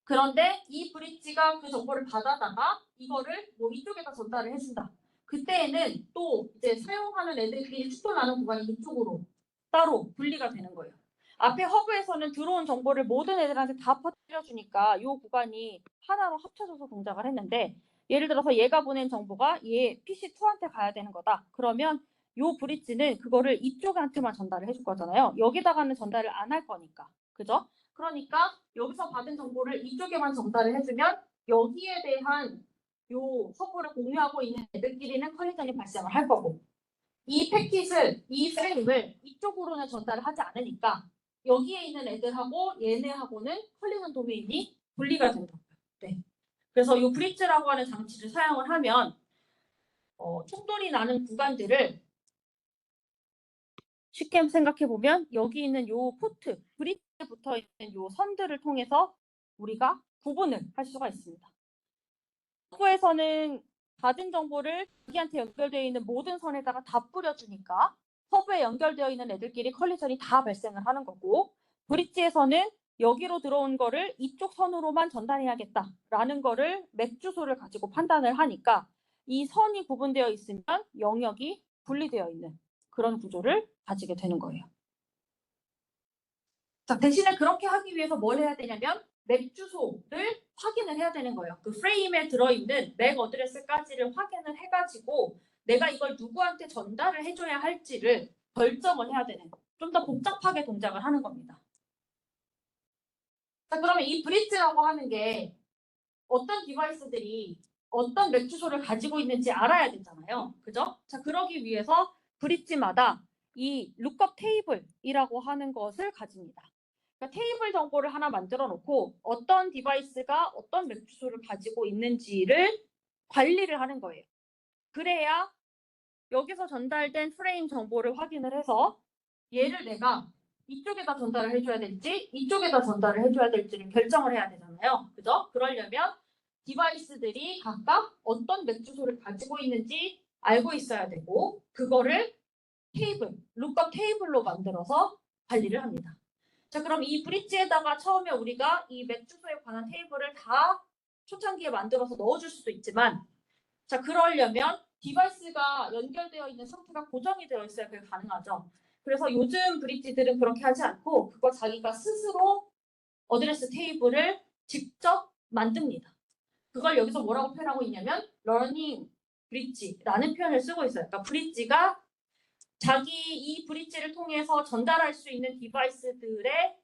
그런데 이 브릿지가 그 정보를 받아다가 이거를 뭐 이쪽에다 전달을 해준다. 그때에는 또 이제 사용하는 애들끼리 충돌나는 구간이 이쪽으로 따로 분리가 되는 거예요. 앞에 허브에서는 들어온 정보를 모든 애들한테 다 퍼뜨려주니까 이 구간이 하나로 합쳐져서 동작을 했는데 예를 들어서 얘가 보낸 정보가 얘 PC2한테 가야 되는 거다. 그러면 이 브릿지는 그거를 이쪽한테만 전달을 해줄 거잖아요. 여기다가는 전달을 안 할 거니까. 그죠? 그러니까 여기서 받은 정보를 이쪽에만 전달을 해주면 여기에 대한 요 허브를 공유하고 있는 애들끼리는 컬리전이 발생을 할 거고 이 패킷을, 이 프레임을 이쪽으로는 전달을 하지 않으니까 여기에 있는 애들하고 얘네하고는 컬리전 도메인이 분리가 된다고요. 네. 그래서 이 브릿지라고 하는 장치를 사용을 하면 충돌이 나는 구간들을 쉽게 생각해 보면 여기 있는 요 포트, 브릿지에 붙어 있는 요 선들을 통해서 우리가 구분을 할 수가 있습니다. 허브에서는 받은 정보를 자기한테 연결되어 있는 모든 선에다가 다 뿌려주니까 허브에 연결되어 있는 애들끼리 컬리전이 다 발생을 하는 거고 브릿지에서는 여기로 들어온 거를 이쪽 선으로만 전달해야겠다라는 거를 맥 주소를 가지고 판단을 하니까 이 선이 구분되어 있으면 영역이 분리되어 있는 그런 구조를 가지게 되는 거예요. 자, 대신에 그렇게 하기 위해서 뭘 해야 되냐면 맥 주소를 확인을 해야 되는 거예요. 그 프레임에 들어있는 맥 어드레스까지를 확인을 해가지고 내가 이걸 누구한테 전달을 해줘야 할지를 결정을 해야 되는 좀 더 복잡하게 동작을 하는 겁니다. 자, 그러면 이 브릿지라고 하는 게 어떤 디바이스들이 어떤 맥 주소를 가지고 있는지 알아야 되잖아요. 그죠? 자, 그러기 위해서 브릿지마다 이 룩업 테이블이라고 하는 것을 가집니다. 그러니까 테이블 정보를 하나 만들어 놓고 어떤 디바이스가 어떤 맥 주소를 가지고 있는지를 관리를 하는 거예요. 그래야 여기서 전달된 프레임 정보를 확인을 해서 얘를 내가 이쪽에다 전달을 해줘야 될지 이쪽에다 전달을 해줘야 될지를 결정을 해야 되잖아요. 그죠? 그러려면 디바이스들이 각각 어떤 맥 주소를 가지고 있는지 알고 있어야 되고 그거를 테이블, 룩업 테이블로 만들어서 관리를 합니다. 자, 그럼 이 브릿지에다가 처음에 우리가 이 맥 주소에 관한 테이블을 다 초창기에 만들어서 넣어줄 수도 있지만 자, 그러려면 디바이스가 연결되어 있는 상태가 고정이 되어 있어야 그게 가능하죠. 그래서 요즘 브릿지들은 그렇게 하지 않고 그거 자기가 스스로 어드레스 테이블을 직접 만듭니다. 그걸 여기서 뭐라고 표현하고 있냐면 러닝 브릿지라는 표현을 쓰고 있어요. 그러니까 브릿지가 자기 이 브릿지를 통해서 전달할 수 있는 디바이스들의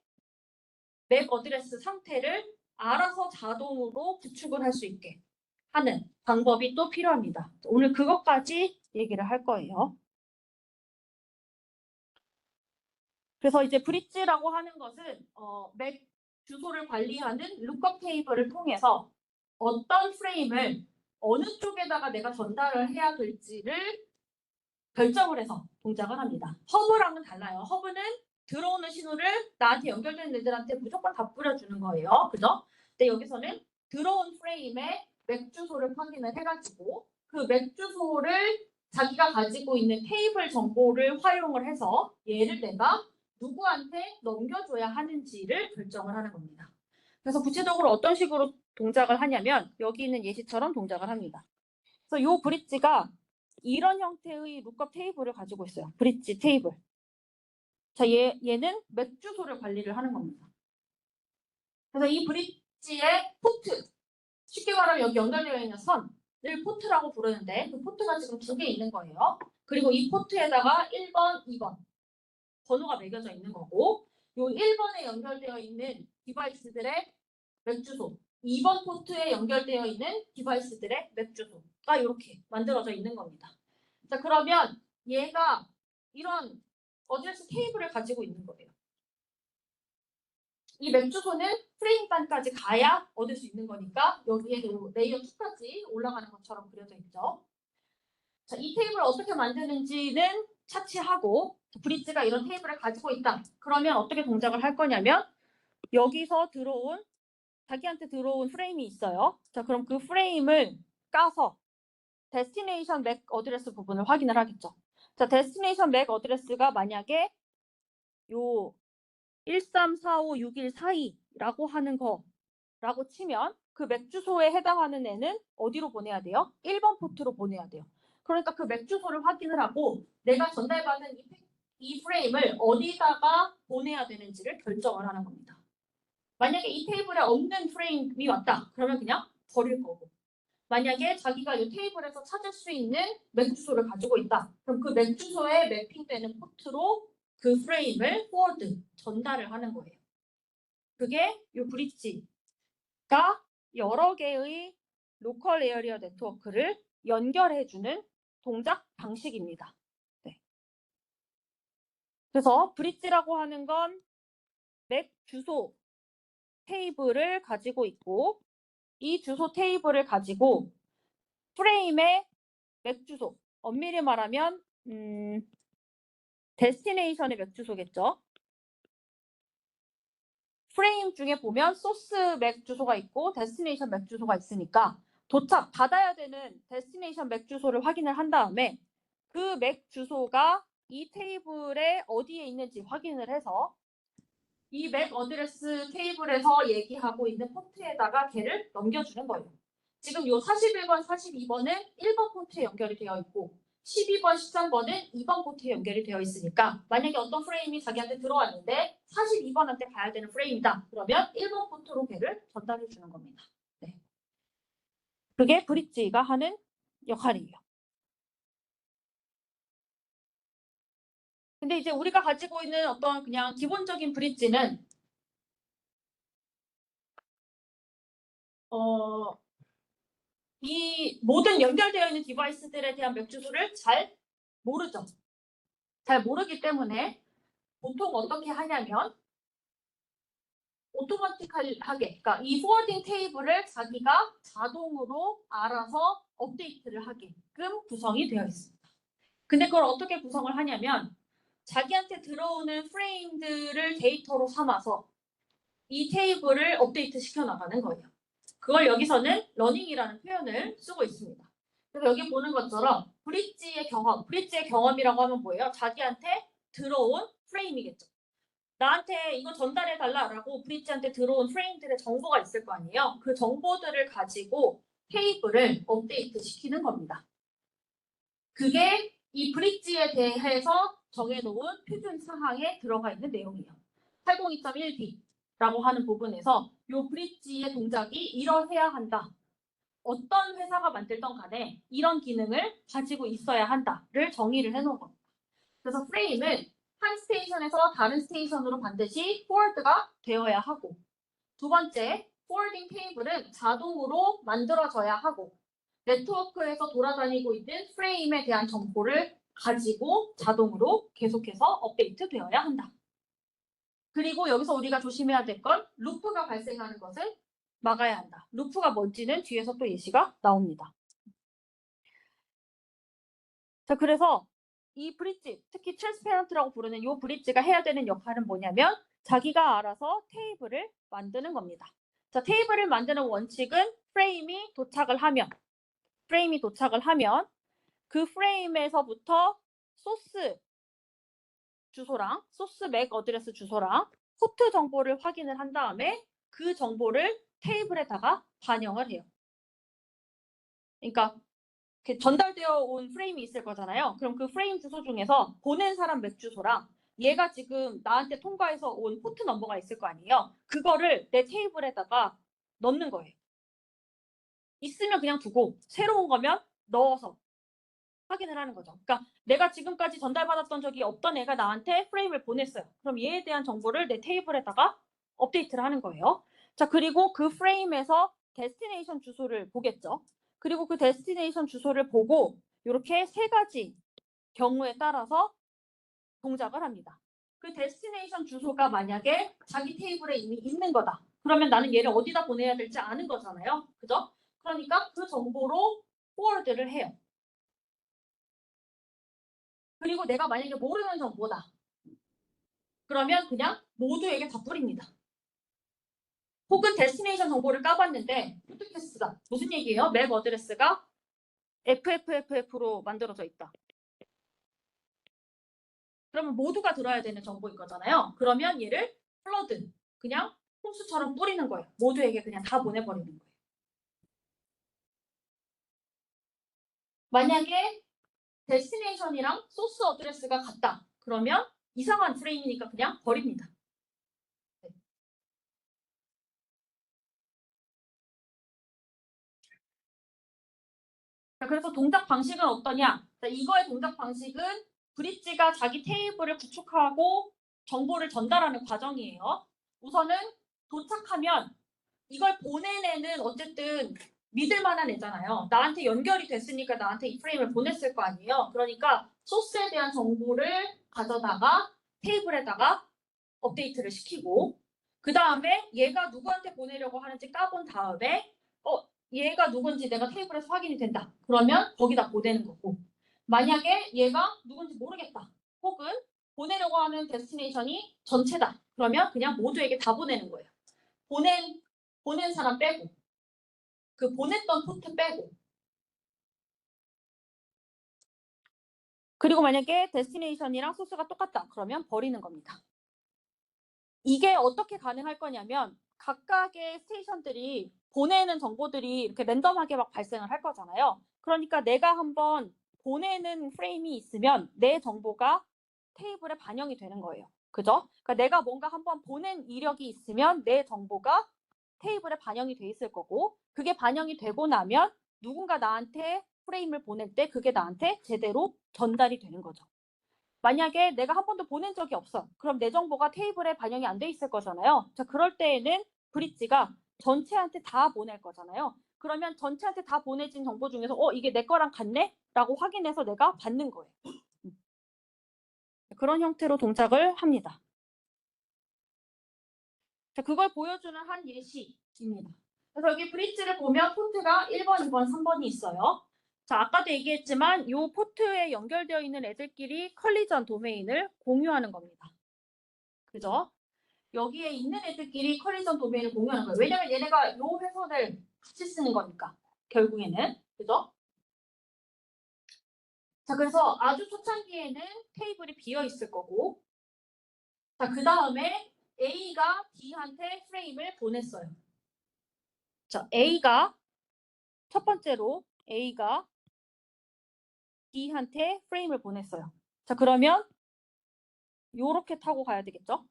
맥 어드레스 상태를 알아서 자동으로 구축을 할 수 있게 하는 방법이 또 필요합니다. 오늘 그것까지 얘기를 할 거예요. 그래서 이제 브릿지라고 하는 것은 맥 주소를 관리하는 룩업 테이블을 통해서 어떤 프레임을 어느 쪽에다가 내가 전달을 해야 될지를 결정을 해서 동작을 합니다. 허브랑은 달라요. 허브는 들어오는 신호를 나한테 연결된 애들한테 무조건 다 뿌려주는 거예요. 그죠? 근데 여기서는 들어온 프레임의 맥 주소를 확인을 해가지고 그 맥 주소를 자기가 가지고 있는 테이블 정보를 활용을 해서 얘를 내가 누구한테 넘겨줘야 하는지를 결정을 하는 겁니다. 그래서 구체적으로 어떤 식으로 동작을 하냐면 여기 있는 예시처럼 동작을 합니다. 그래서 이 브릿지가 이런 형태의 룩업 테이블을 가지고 있어요. 브릿지 테이블. 자, 얘는 맥 주소를 관리를 하는 겁니다. 그래서 이 브릿지의 포트, 쉽게 말하면 여기 연결되어 있는 선을 포트라고 부르는데 그 포트가 지금 2개 있는 거예요. 그리고 이 포트에다가 1번, 2번 번호가 매겨져 있는 거고 요 1번에 연결되어 있는 디바이스들의 맥 주소, 2번 포트에 연결되어 있는 디바이스들의 맥 주소가 이렇게 만들어져 있는 겁니다. 자, 그러면 얘가 이런 어드레스 테이블을 가지고 있는 거예요. 이 맥 주소는 프레임단까지 가야 얻을 수 있는 거니까 여기에 레이어 2까지 올라가는 것처럼 그려져 있죠. 자, 이 테이블을 어떻게 만드는지는 차치하고 브릿지가 이런 테이블을 가지고 있다. 그러면 어떻게 동작을 할 거냐면 여기서 자기한테 들어온 프레임이 있어요. 자, 그럼 그 프레임을 까서 데스티네이션 맥 어드레스 부분을 확인을 하겠죠. 자, 데스티네이션 맥 어드레스가 만약에 요 13456142라고 하는 거라고 치면 그 맥 주소에 해당하는 애는 어디로 보내야 돼요? 1번 포트로 보내야 돼요. 그러니까 그 맥 주소를 확인을 하고 내가 전달받은 이 프레임을 어디다가 보내야 되는지를 결정을 하는 겁니다. 만약에 이 테이블에 없는 프레임이 왔다. 그러면 그냥 버릴 거고. 만약에 자기가 이 테이블에서 찾을 수 있는 맥 주소를 가지고 있다. 그럼 그 맥 주소에 매핑되는 포트로 그 프레임을 포워드, 전달을 하는 거예요. 그게 이 브릿지가 여러 개의 로컬 에어리어 네트워크를 연결해주는 동작 방식입니다. 네. 그래서 브릿지라고 하는 건 맥 주소 테이블을 가지고 있고 이 주소 테이블을 가지고 프레임의 맥 주소, 엄밀히 말하면 데스티네이션의 맥 주소겠죠. 프레임 중에 보면 소스 맥 주소가 있고 데스티네이션 맥 주소가 있으니까 받아야 되는 데스티네이션 맥 주소를 확인을 한 다음에 그 맥 주소가 이 테이블에 어디에 있는지 확인을 해서 이 맥 어드레스 테이블에서 얘기하고 있는 포트에다가 걔를 넘겨주는 거예요. 지금 요 41번, 42번은 1번 포트에 연결이 되어 있고 12번, 13번은 2번 포트에 연결이 되어 있으니까 만약에 어떤 프레임이 자기한테 들어왔는데 42번한테 가야 되는 프레임이다. 그러면 1번 포트로 걔를 전달해 주는 겁니다. 네. 그게 브릿지가 하는 역할이에요. 근데 이제 우리가 가지고 있는 어떤 그냥 기본적인 브릿지는 이 모든 연결되어 있는 디바이스들에 대한 맥 주소를 잘 모르죠. 잘 모르기 때문에 보통 어떻게 하냐면 오토마틱하게, 그러니까 이 포워딩 테이블을 자기가 자동으로 알아서 업데이트를 하게끔 구성이 되어 있습니다. 근데 그걸 어떻게 구성을 하냐면 자기한테 들어오는 프레임들을 데이터로 삼아서 이 테이블을 업데이트 시켜 나가는 거예요. 그걸 여기서는 러닝이라는 표현을 쓰고 있습니다. 그래서 여기 보는 것처럼 브릿지의 경험이라고 하면 뭐예요? 자기한테 들어온 프레임이겠죠. 나한테 이거 전달해달라라고 브릿지한테 들어온 프레임들의 정보가 있을 거 아니에요? 그 정보들을 가지고 테이블을 업데이트 시키는 겁니다. 그게 이 브릿지에 대해서 정해놓은 표준 사항에 들어가 있는 내용이에요. 802.1b라고 하는 부분에서 이 브릿지의 동작이 이러해야 한다. 어떤 회사가 만들던 간에 이런 기능을 가지고 있어야 한다를 정의를 해놓은 겁니다. 그래서 프레임은 한 스테이션에서 다른 스테이션으로 반드시 포워드가 되어야 하고, 두 번째, 포워딩 테이블은 자동으로 만들어져야 하고, 네트워크에서 돌아다니고 있는 프레임에 대한 정보를 가지고 자동으로 계속해서 업데이트 되어야 한다. 그리고 여기서 우리가 조심해야 될 건 루프가 발생하는 것을 막아야 한다. 루프가 뭔지는 뒤에서 또 예시가 나옵니다. 자, 그래서 이 브릿지, 특히 트랜스페런트라고 부르는 이 브릿지가 해야 되는 역할은 뭐냐면 자기가 알아서 테이블을 만드는 겁니다. 자, 테이블을 만드는 원칙은 프레임이 도착을 하면 그 프레임에서부터 소스 주소랑 소스 맥 어드레스 주소랑 포트 정보를 확인을 한 다음에 그 정보를 테이블에다가 반영을 해요. 그러니까 전달되어 온 프레임이 있을 거잖아요. 그럼 그 프레임 주소 중에서 보낸 사람 맥 주소랑 얘가 지금 나한테 통과해서 온 포트 넘버가 있을 거 아니에요. 그거를 내 테이블에다가 넣는 거예요. 있으면 그냥 두고 새로운 거면 넣어서 확인을 하는 거죠. 그러니까 내가 지금까지 전달받았던 적이 없던 애가 나한테 프레임을 보냈어요. 그럼 얘에 대한 정보를 내 테이블에다가 업데이트를 하는 거예요. 자, 그리고 그 프레임에서 데스티네이션 주소를 보겠죠. 그리고 그 데스티네이션 주소를 보고 이렇게 세 가지 경우에 따라서 동작을 합니다. 그 데스티네이션 주소가 만약에 자기 테이블에 이미 있는 거다. 그러면 나는 얘를 어디다 보내야 될지 아는 거잖아요. 그죠? 그러니까 그 정보로 포워드를 해요. 그리고 내가 만약에 모르는 정보다. 그러면 그냥 모두에게 다 뿌립니다. 혹은 데스티네이션 정보를 까봤는데 푸드캐스트다. 무슨 얘기예요? 맥 어드레스가 FFFF로 만들어져 있다. 그러면 모두가 들어야 되는 정보인 거잖아요. 그러면 얘를 플러드, 그냥 홍수처럼 뿌리는 거예요. 모두에게 그냥 다 보내버리는 거예요. 만약에 데스티네이션이랑 소스 어드레스가 같다. 그러면 이상한 프레임이니까 그냥 버립니다. 네. 그래서 동작 방식은 어떠냐? 이거의 동작 방식은 브릿지가 자기 테이블을 구축하고 정보를 전달하는 과정이에요. 우선은 도착하면 이걸 보낸 애는 어쨌든 믿을 만한 애잖아요. 나한테 연결이 됐으니까 나한테 이 프레임을 보냈을 거 아니에요. 그러니까 소스에 대한 정보를 가져다가 테이블에다가 업데이트를 시키고 그 다음에 얘가 누구한테 보내려고 하는지 까본 다음에 얘가 누군지 내가 테이블에서 확인이 된다. 그러면 거기다 보내는 거고 만약에 얘가 누군지 모르겠다. 혹은 보내려고 하는 데스티네이션이 전체다. 그러면 그냥 모두에게 다 보내는 거예요. 보낸 사람 빼고 그 보냈던 포트 빼고 그리고 만약에 데스티네이션이랑 소스가 똑같다. 그러면 버리는 겁니다. 이게 어떻게 가능할 거냐면 각각의 스테이션들이 보내는 정보들이 이렇게 랜덤하게 막 발생을 할 거잖아요. 그러니까 내가 한번 보내는 프레임이 있으면 내 정보가 테이블에 반영이 되는 거예요. 그죠? 그러니까 내가 뭔가 한번 보낸 이력이 있으면 내 정보가 테이블에 반영이 돼 있을 거고 그게 반영이 되고 나면 누군가 나한테 프레임을 보낼 때 그게 나한테 제대로 전달이 되는 거죠. 만약에 내가 한 번도 보낸 적이 없어. 그럼 내 정보가 테이블에 반영이 안 돼 있을 거잖아요. 자, 그럴 때에는 브릿지가 전체한테 다 보낼 거잖아요. 그러면 전체한테 다 보내진 정보 중에서 이게 내 거랑 같네? 라고 확인해서 내가 받는 거예요. 그런 형태로 동작을 합니다. 자, 그걸 보여주는 한 예시입니다. 그래서 여기 브릿지를 보면 포트가 1번, 2번, 3번이 있어요. 자, 아까도 얘기했지만 이 포트에 연결되어 있는 애들끼리 컬리전 도메인을 공유하는 겁니다. 그죠? 여기에 있는 애들끼리 컬리전 도메인을 공유하는 거예요. 왜냐면 얘네가 이 회선을 같이 쓰는 거니까. 결국에는. 그죠? 자, 그래서 아주 초창기에는 테이블이 비어 있을 거고 자, 그 다음에 A가 B한테 프레임을 보냈어요. 자, 첫 번째로 A가 B한테 프레임을 보냈어요. 자, 그러면 요렇게 타고 가야 되겠죠?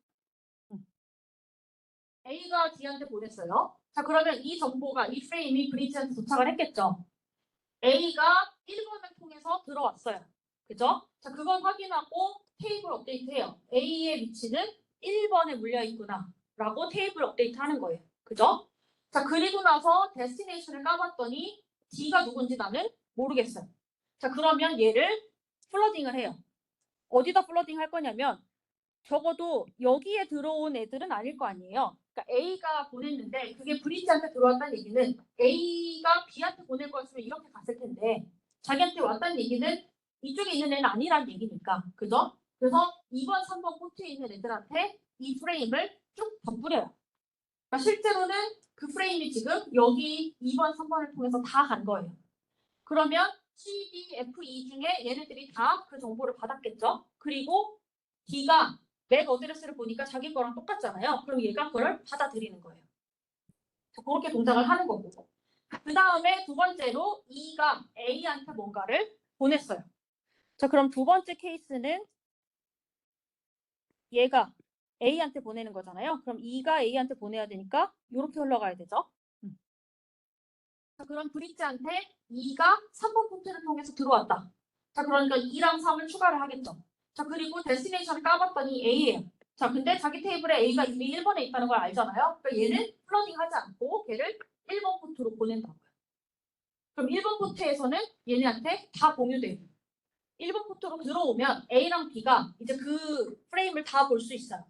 A가 D한테 보냈어요. 자, 그러면 이 정보가, 이 프레임이 브릿지한테 도착을 했겠죠? A가 1번을 통해서 들어왔어요. 그죠? 자, 그걸 확인하고 테이블 업데이트해요. A의 위치는 1번에 물려있구나 라고 테이블 업데이트 하는 거예요. 그죠? 자, 그리고 나서 데스티네이션을 까봤더니 D가 누군지 나는 모르겠어요. 자, 그러면 얘를 플러딩을 해요. 어디다 플러딩 할 거냐면 적어도 여기에 들어온 애들은 아닐 거 아니에요. 그러니까 A가 보냈는데 그게 브릿지한테 들어왔다는 얘기는 A가 B한테 보낼 거였으면 이렇게 갔을 텐데 자기한테 왔다는 얘기는 이쪽에 있는 애는 아니란 얘기니까. 그죠? 그래서 2번, 3번 포트에 있는 애들한테 이 프레임을 쭉 덧뿌려요. 그러니까 실제로는 그 프레임이 지금 여기 2번, 3번을 통해서 다 간 거예요. 그러면 C, D, F, E 중에 얘네들이 다 그 정보를 받았겠죠? 그리고 D가 맥 어드레스를 보니까 자기 거랑 똑같잖아요. 그럼 얘가 그걸 받아들이는 거예요. 그렇게 동작을 하는 거고. 그 다음에 두 번째로 E가 A한테 뭔가를 보냈어요. 자, 그럼 두 번째 케이스는 얘가 A한테 보내는 거잖아요. 그럼 E가 A한테 보내야 되니까 이렇게 흘러가야 되죠. 자, 그럼 브릿지한테 E가 3번 포트를 통해서 들어왔다. 자, 그러니까 2랑 3을 추가를 하겠죠. 자, 그리고 데스티네이션을 까봤더니 A예요. 자, 근데 자기 테이블에 A가 이미 1번에 있다는 걸 알잖아요. 그러니까 얘는 플러딩 하지 않고 걔를 1번 포트로 보낸다고요. 그럼 1번 포트에서는 얘네한테 다 공유돼요. 1번 포트로 들어오면 A랑 B가 이제 그 프레임을 다 볼 수 있어요.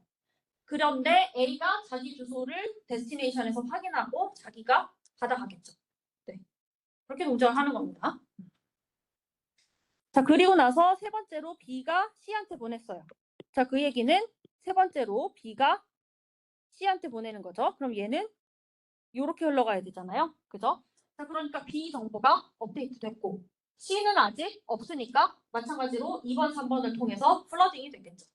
그런데 A가 자기 주소를 데스티네이션에서 확인하고 자기가 받아가겠죠. 네. 그렇게 동작을 하는 겁니다. 자, 그리고 나서 세 번째로 B가 C한테 보냈어요. 자, 그 얘기는 세 번째로 B가 C한테 보내는 거죠. 그럼 얘는 이렇게 흘러가야 되잖아요. 그죠? 자, 그러니까 B 정보가 업데이트 됐고 C는 아직 없으니까 마찬가지로 2번, 3번을 통해서 플러딩이 되겠죠.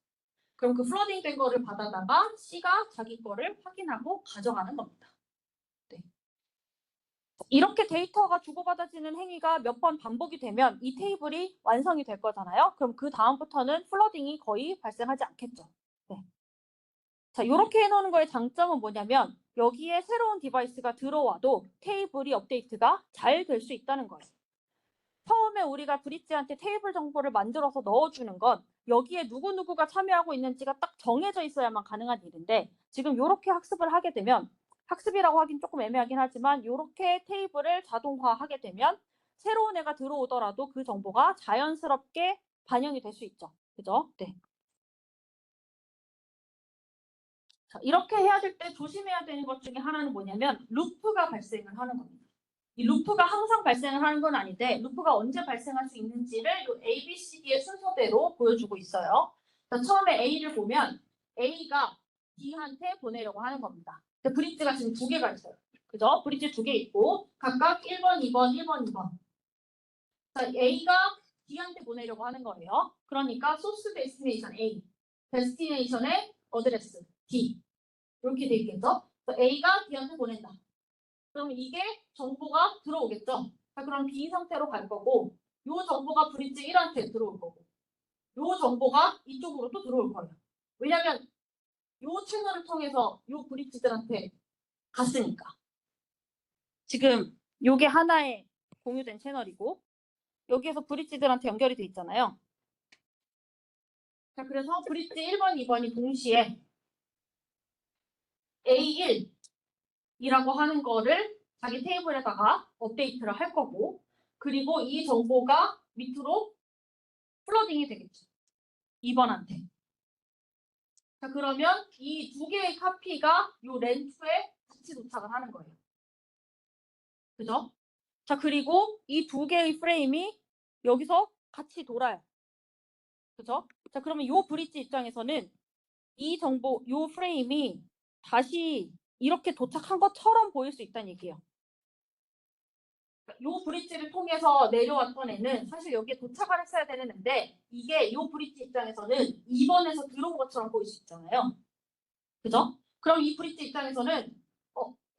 그럼 그 플러딩 된 거를 받아다가 C가 자기 거를 확인하고 가져가는 겁니다. 네. 이렇게 데이터가 주고받아지는 행위가 몇 번 반복이 되면 이 테이블이 완성이 될 거잖아요. 그럼 그 다음부터는 플러딩이 거의 발생하지 않겠죠. 네. 자, 이렇게 해놓는 거의 장점은 뭐냐면 여기에 새로운 디바이스가 들어와도 테이블이 업데이트가 잘 될 수 있다는 거예요. 처음에 우리가 브릿지한테 테이블 정보를 만들어서 넣어주는 건 여기에 누구누구가 참여하고 있는지가 딱 정해져 있어야만 가능한 일인데 지금 이렇게 학습을 하게 되면 학습이라고 하긴 조금 애매하긴 하지만 이렇게 테이블을 자동화하게 되면 새로운 애가 들어오더라도 그 정보가 자연스럽게 반영이 될 수 있죠. 그죠? 네. 자, 이렇게 해야 될 때 조심해야 되는 것 중에 하나는 뭐냐면 루프가 발생을 하는 겁니다. 이 루프가 항상 발생을 하는 건 아닌데 루프가 언제 발생할 수 있는지를 이 A, B, C, D의 순서대로 보여주고 있어요. 자, 처음에 A를 보면 A가 D한테 보내려고 하는 겁니다. 근데 브릿지가 지금 두 개가 있어요. 그죠? 브릿지 두 개 있고 각각 1번, 2번, 1번, 2번. 자, A가 D한테 보내려고 하는 거예요. 그러니까 소스 데스티네이션 A, 데스티네이션의 어드레스 D 이렇게 돼 있겠죠? A가 D한테 보낸다. 그럼 이게 정보가 들어오겠죠? 자, 그럼 B 상태로 갈 거고 이 정보가 브릿지 1한테 들어올 거고 이 정보가 이쪽으로 또 들어올 거예요. 왜냐하면 이 채널을 통해서 이 브릿지들한테 갔으니까. 지금 이게 하나의 공유된 채널이고 여기에서 브릿지들한테 연결이 돼 있잖아요. 자, 그래서 브릿지 1번, 2번이 동시에 A1이라고 하는 거를 자기 테이블에다가 업데이트를 할 거고 그리고 이 정보가 밑으로 플러딩이 되겠죠. 2번한테. 자, 그러면 이 두 개의 카피가 이 렌트에 같이 도착을 하는 거예요. 그죠? 자, 그리고 이 두 개의 프레임이 여기서 같이 돌아요. 그죠? 자, 그러면 이 브릿지 입장에서는 이 정보, 이 프레임이 다시 이렇게 도착한 것처럼 보일 수 있다는 얘기예요. 이 브릿지를 통해서 내려왔던 애는 사실 여기에 도착을 했어야 되는데 이게 이 브릿지 입장에서는 2번에서 들어온 것처럼 보일 수 있잖아요. 그죠? 그럼 이 브릿지 입장에서는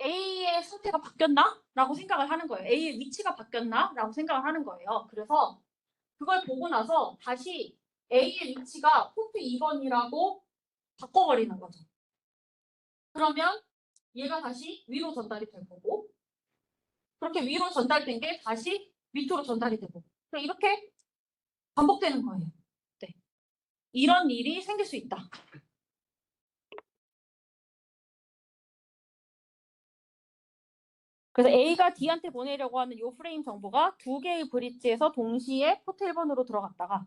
A의 상태가 바뀌었나? 라고 생각을 하는 거예요. A의 위치가 바뀌었나? 라고 생각을 하는 거예요. 그래서 그걸 보고 나서 다시 A의 위치가 포트 2번이라고 바꿔버리는 거죠. 그러면 얘가 다시 위로 전달이 될 거고, 그렇게 위로 전달된 게 다시 밑으로 전달이 되고, 이렇게 반복되는 거예요. 네. 이런 일이 생길 수 있다. 그래서 A가 D한테 보내려고 하는 이 프레임 정보가 두 개의 브릿지에서 동시에 포트 1번으로 들어갔다가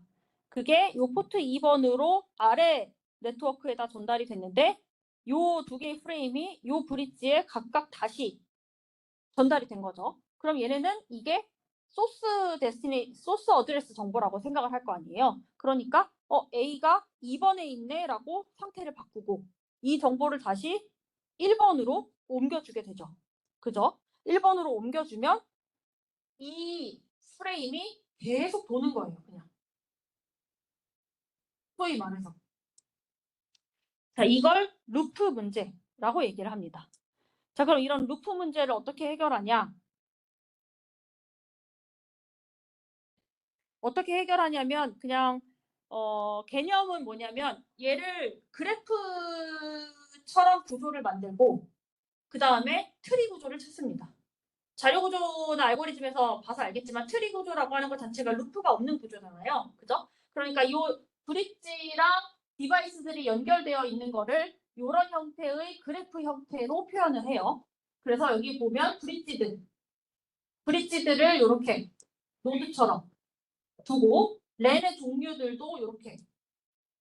그게 이 포트 2번으로 아래 네트워크에다 전달이 됐는데 이 두 개의 프레임이 이 브릿지에 각각 다시 전달이 된 거죠. 그럼 얘네는 이게 소스 어드레스 정보라고 생각을 할 거 아니에요. 그러니까 A가 2번에 있네라고 상태를 바꾸고 이 정보를 다시 1번으로 옮겨주게 되죠. 그죠? 1번으로 옮겨주면 이 프레임이 계속 도는 거예요. 그냥. 소위 말해서. 자, 이걸 루프 문제라고 얘기를 합니다. 자, 그럼 이런 루프 문제를 어떻게 해결하냐? 어떻게 해결하냐면 그냥 개념은 뭐냐면 얘를 그래프처럼 구조를 만들고 그 다음에 트리 구조를 찾습니다. 자료 구조나 알고리즘에서 봐서 알겠지만 트리 구조라고 하는 것 자체가 루프가 없는 구조잖아요. 그죠? 그러니까 이 브릿지랑 디바이스들이 연결되어 있는 거를 이런 형태의 그래프 형태로 표현을 해요. 그래서 여기 보면 브릿지들을 이렇게 노드처럼 두고 렌의 종류들도 이렇게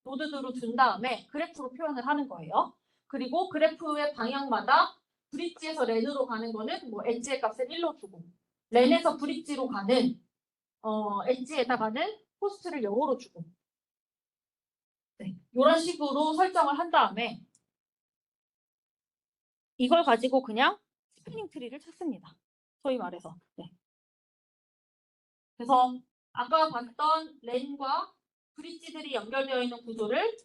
노드로 둔 다음에 그래프로 표현을 하는 거예요. 그리고 그래프의 방향마다 브릿지에서 렌으로 가는 거는 뭐 엣지의 값을 1로 주고 렌에서 브릿지로 가는 엣지에다가는 코스트를 0으로 주고 네, 이런 식으로 설정을 한 다음에 이걸 가지고 그냥 스피닝 트리를 찾습니다. 소위 말해서. 네. 그래서 아까 봤던 렌과 브릿지들이 연결되어 있는 구조를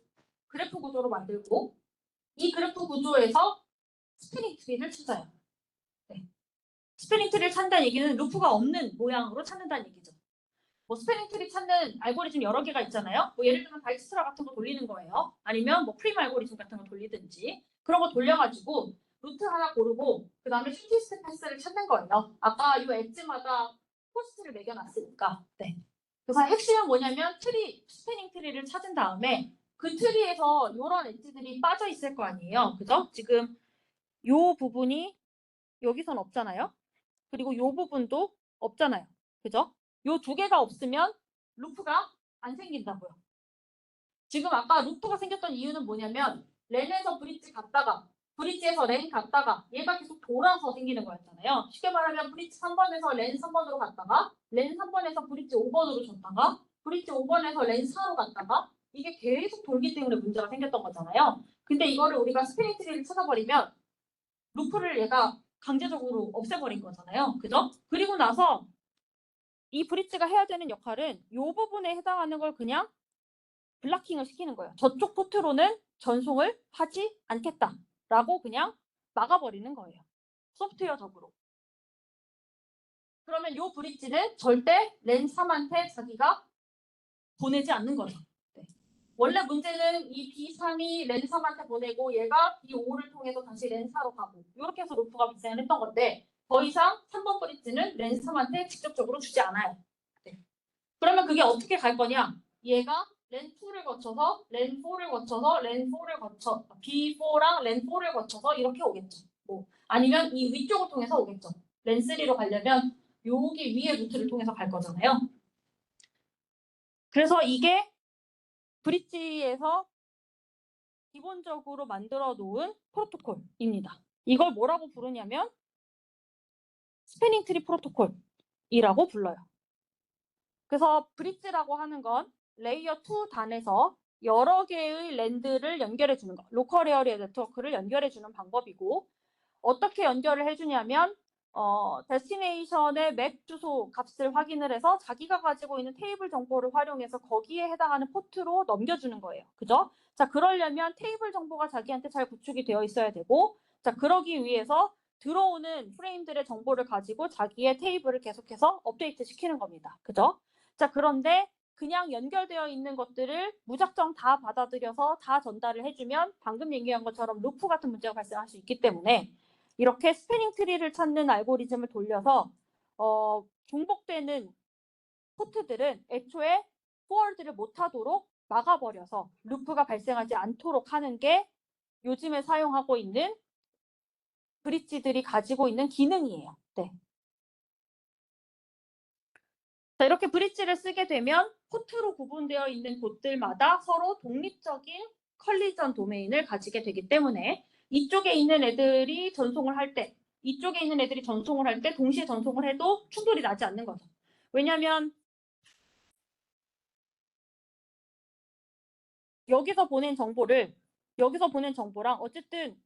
그래프 구조로 만들고 이 그래프 구조에서 스피닝 트리를 찾아요. 네. 스피닝 트리를 찾는다는 얘기는 루프가 없는 모양으로 찾는다는 얘기죠. 뭐 스피닝 트리 찾는 알고리즘 여러 개가 있잖아요. 뭐 예를 들면 다이스트라 같은 거 돌리는 거예요. 아니면 뭐 프림 알고리즘 같은 거 돌리든지 그런 거 돌려가지고 루트 하나 고르고 그 다음에 슈티스트 패스를 찾는 거예요. 아까 이 엣지마다 코스트를 매겨놨으니까. 네. 그래서 핵심은 뭐냐면 스피닝 트리를 찾은 다음에 그 트리에서 이런 엣지들이 빠져 있을 거 아니에요. 그죠? 지금 요 부분이 여기선 없잖아요. 그리고 요 부분도 없잖아요. 그죠? 요 두 개가 없으면 루프가 안 생긴다고요. 지금 아까 루프가 생겼던 이유는 뭐냐면 렌에서 브릿지 갔다가 브릿지에서 렌 갔다가 얘가 계속 돌아서 생기는 거였잖아요. 쉽게 말하면 브릿지 3번에서 렌 3번으로 갔다가 렌 3번에서 브릿지 5번으로 줬다가 브릿지 5번에서 렌 4로 갔다가 이게 계속 돌기 때문에 문제가 생겼던 거잖아요. 근데 이거를 우리가 스피닝 트리를 찾아버리면 루프를 얘가 강제적으로 없애버린 거잖아요. 그죠? 그리고 나서 이 브릿지가 해야 되는 역할은 이 부분에 해당하는 걸 그냥 블락킹을 시키는 거예요. 저쪽 포트로는 전송을 하지 않겠다라고 그냥 막아버리는 거예요. 소프트웨어적으로. 그러면 이 브릿지는 절대 렌3한테 자기가 보내지 않는 거죠. 네. 원래 문제는 이 B3이 렌3한테 보내고 얘가 B5를 통해서 다시 렌4로 가고 이렇게 해서 루프가 발생을 했던 건데 더 이상 3번 브릿지는 렌3한테 직접적으로 주지 않아요. 네. 그러면 그게 어떻게 갈 거냐? 얘가 렌2를 거쳐서 렌4를 거쳐서 렌4를 거쳐 B4랑 렌4를 거쳐서 이렇게 오겠죠. 뭐 아니면 이 위쪽을 통해서 오겠죠. 렌3로 가려면 여기 위에 루트를 통해서 갈 거잖아요. 그래서 이게 브릿지에서 기본적으로 만들어 놓은 프로토콜입니다. 이걸 뭐라고 부르냐면 스패닝 트리 프로토콜이라고 불러요. 그래서 브릿지라고 하는 건 레이어 2 단에서 여러 개의 랜드를 연결해 주는 거, 로컬 에어리어 네트워크를 연결해 주는 방법이고 어떻게 연결을 해주냐면 데스티네이션의 맥 주소 값을 확인을 해서 자기가 가지고 있는 테이블 정보를 활용해서 거기에 해당하는 포트로 넘겨주는 거예요. 그죠? 자, 그러려면 테이블 정보가 자기한테 잘 구축이 되어 있어야 되고 자, 그러기 위해서 들어오는 프레임들의 정보를 가지고 자기의 테이블을 계속해서 업데이트 시키는 겁니다. 그죠? 자, 그런데 그냥 연결되어 있는 것들을 무작정 다 받아들여서 다 전달을 해주면 방금 얘기한 것처럼 루프 같은 문제가 발생할 수 있기 때문에 이렇게 스패닝 트리를 찾는 알고리즘을 돌려서 중복되는 포트들은 애초에 포워드를 못하도록 막아버려서 루프가 발생하지 않도록 하는 게 요즘에 사용하고 있는 브릿지들이 가지고 있는 기능이에요. 네. 자, 이렇게 브릿지를 쓰게 되면 포트로 구분되어 있는 곳들마다 서로 독립적인 컬리전 도메인을 가지게 되기 때문에 이쪽에 있는 애들이 전송을 할 때, 이쪽에 있는 애들이 전송을 할 때 동시에 전송을 해도 충돌이 나지 않는 거죠. 왜냐하면 여기서 보낸 정보랑 어쨌든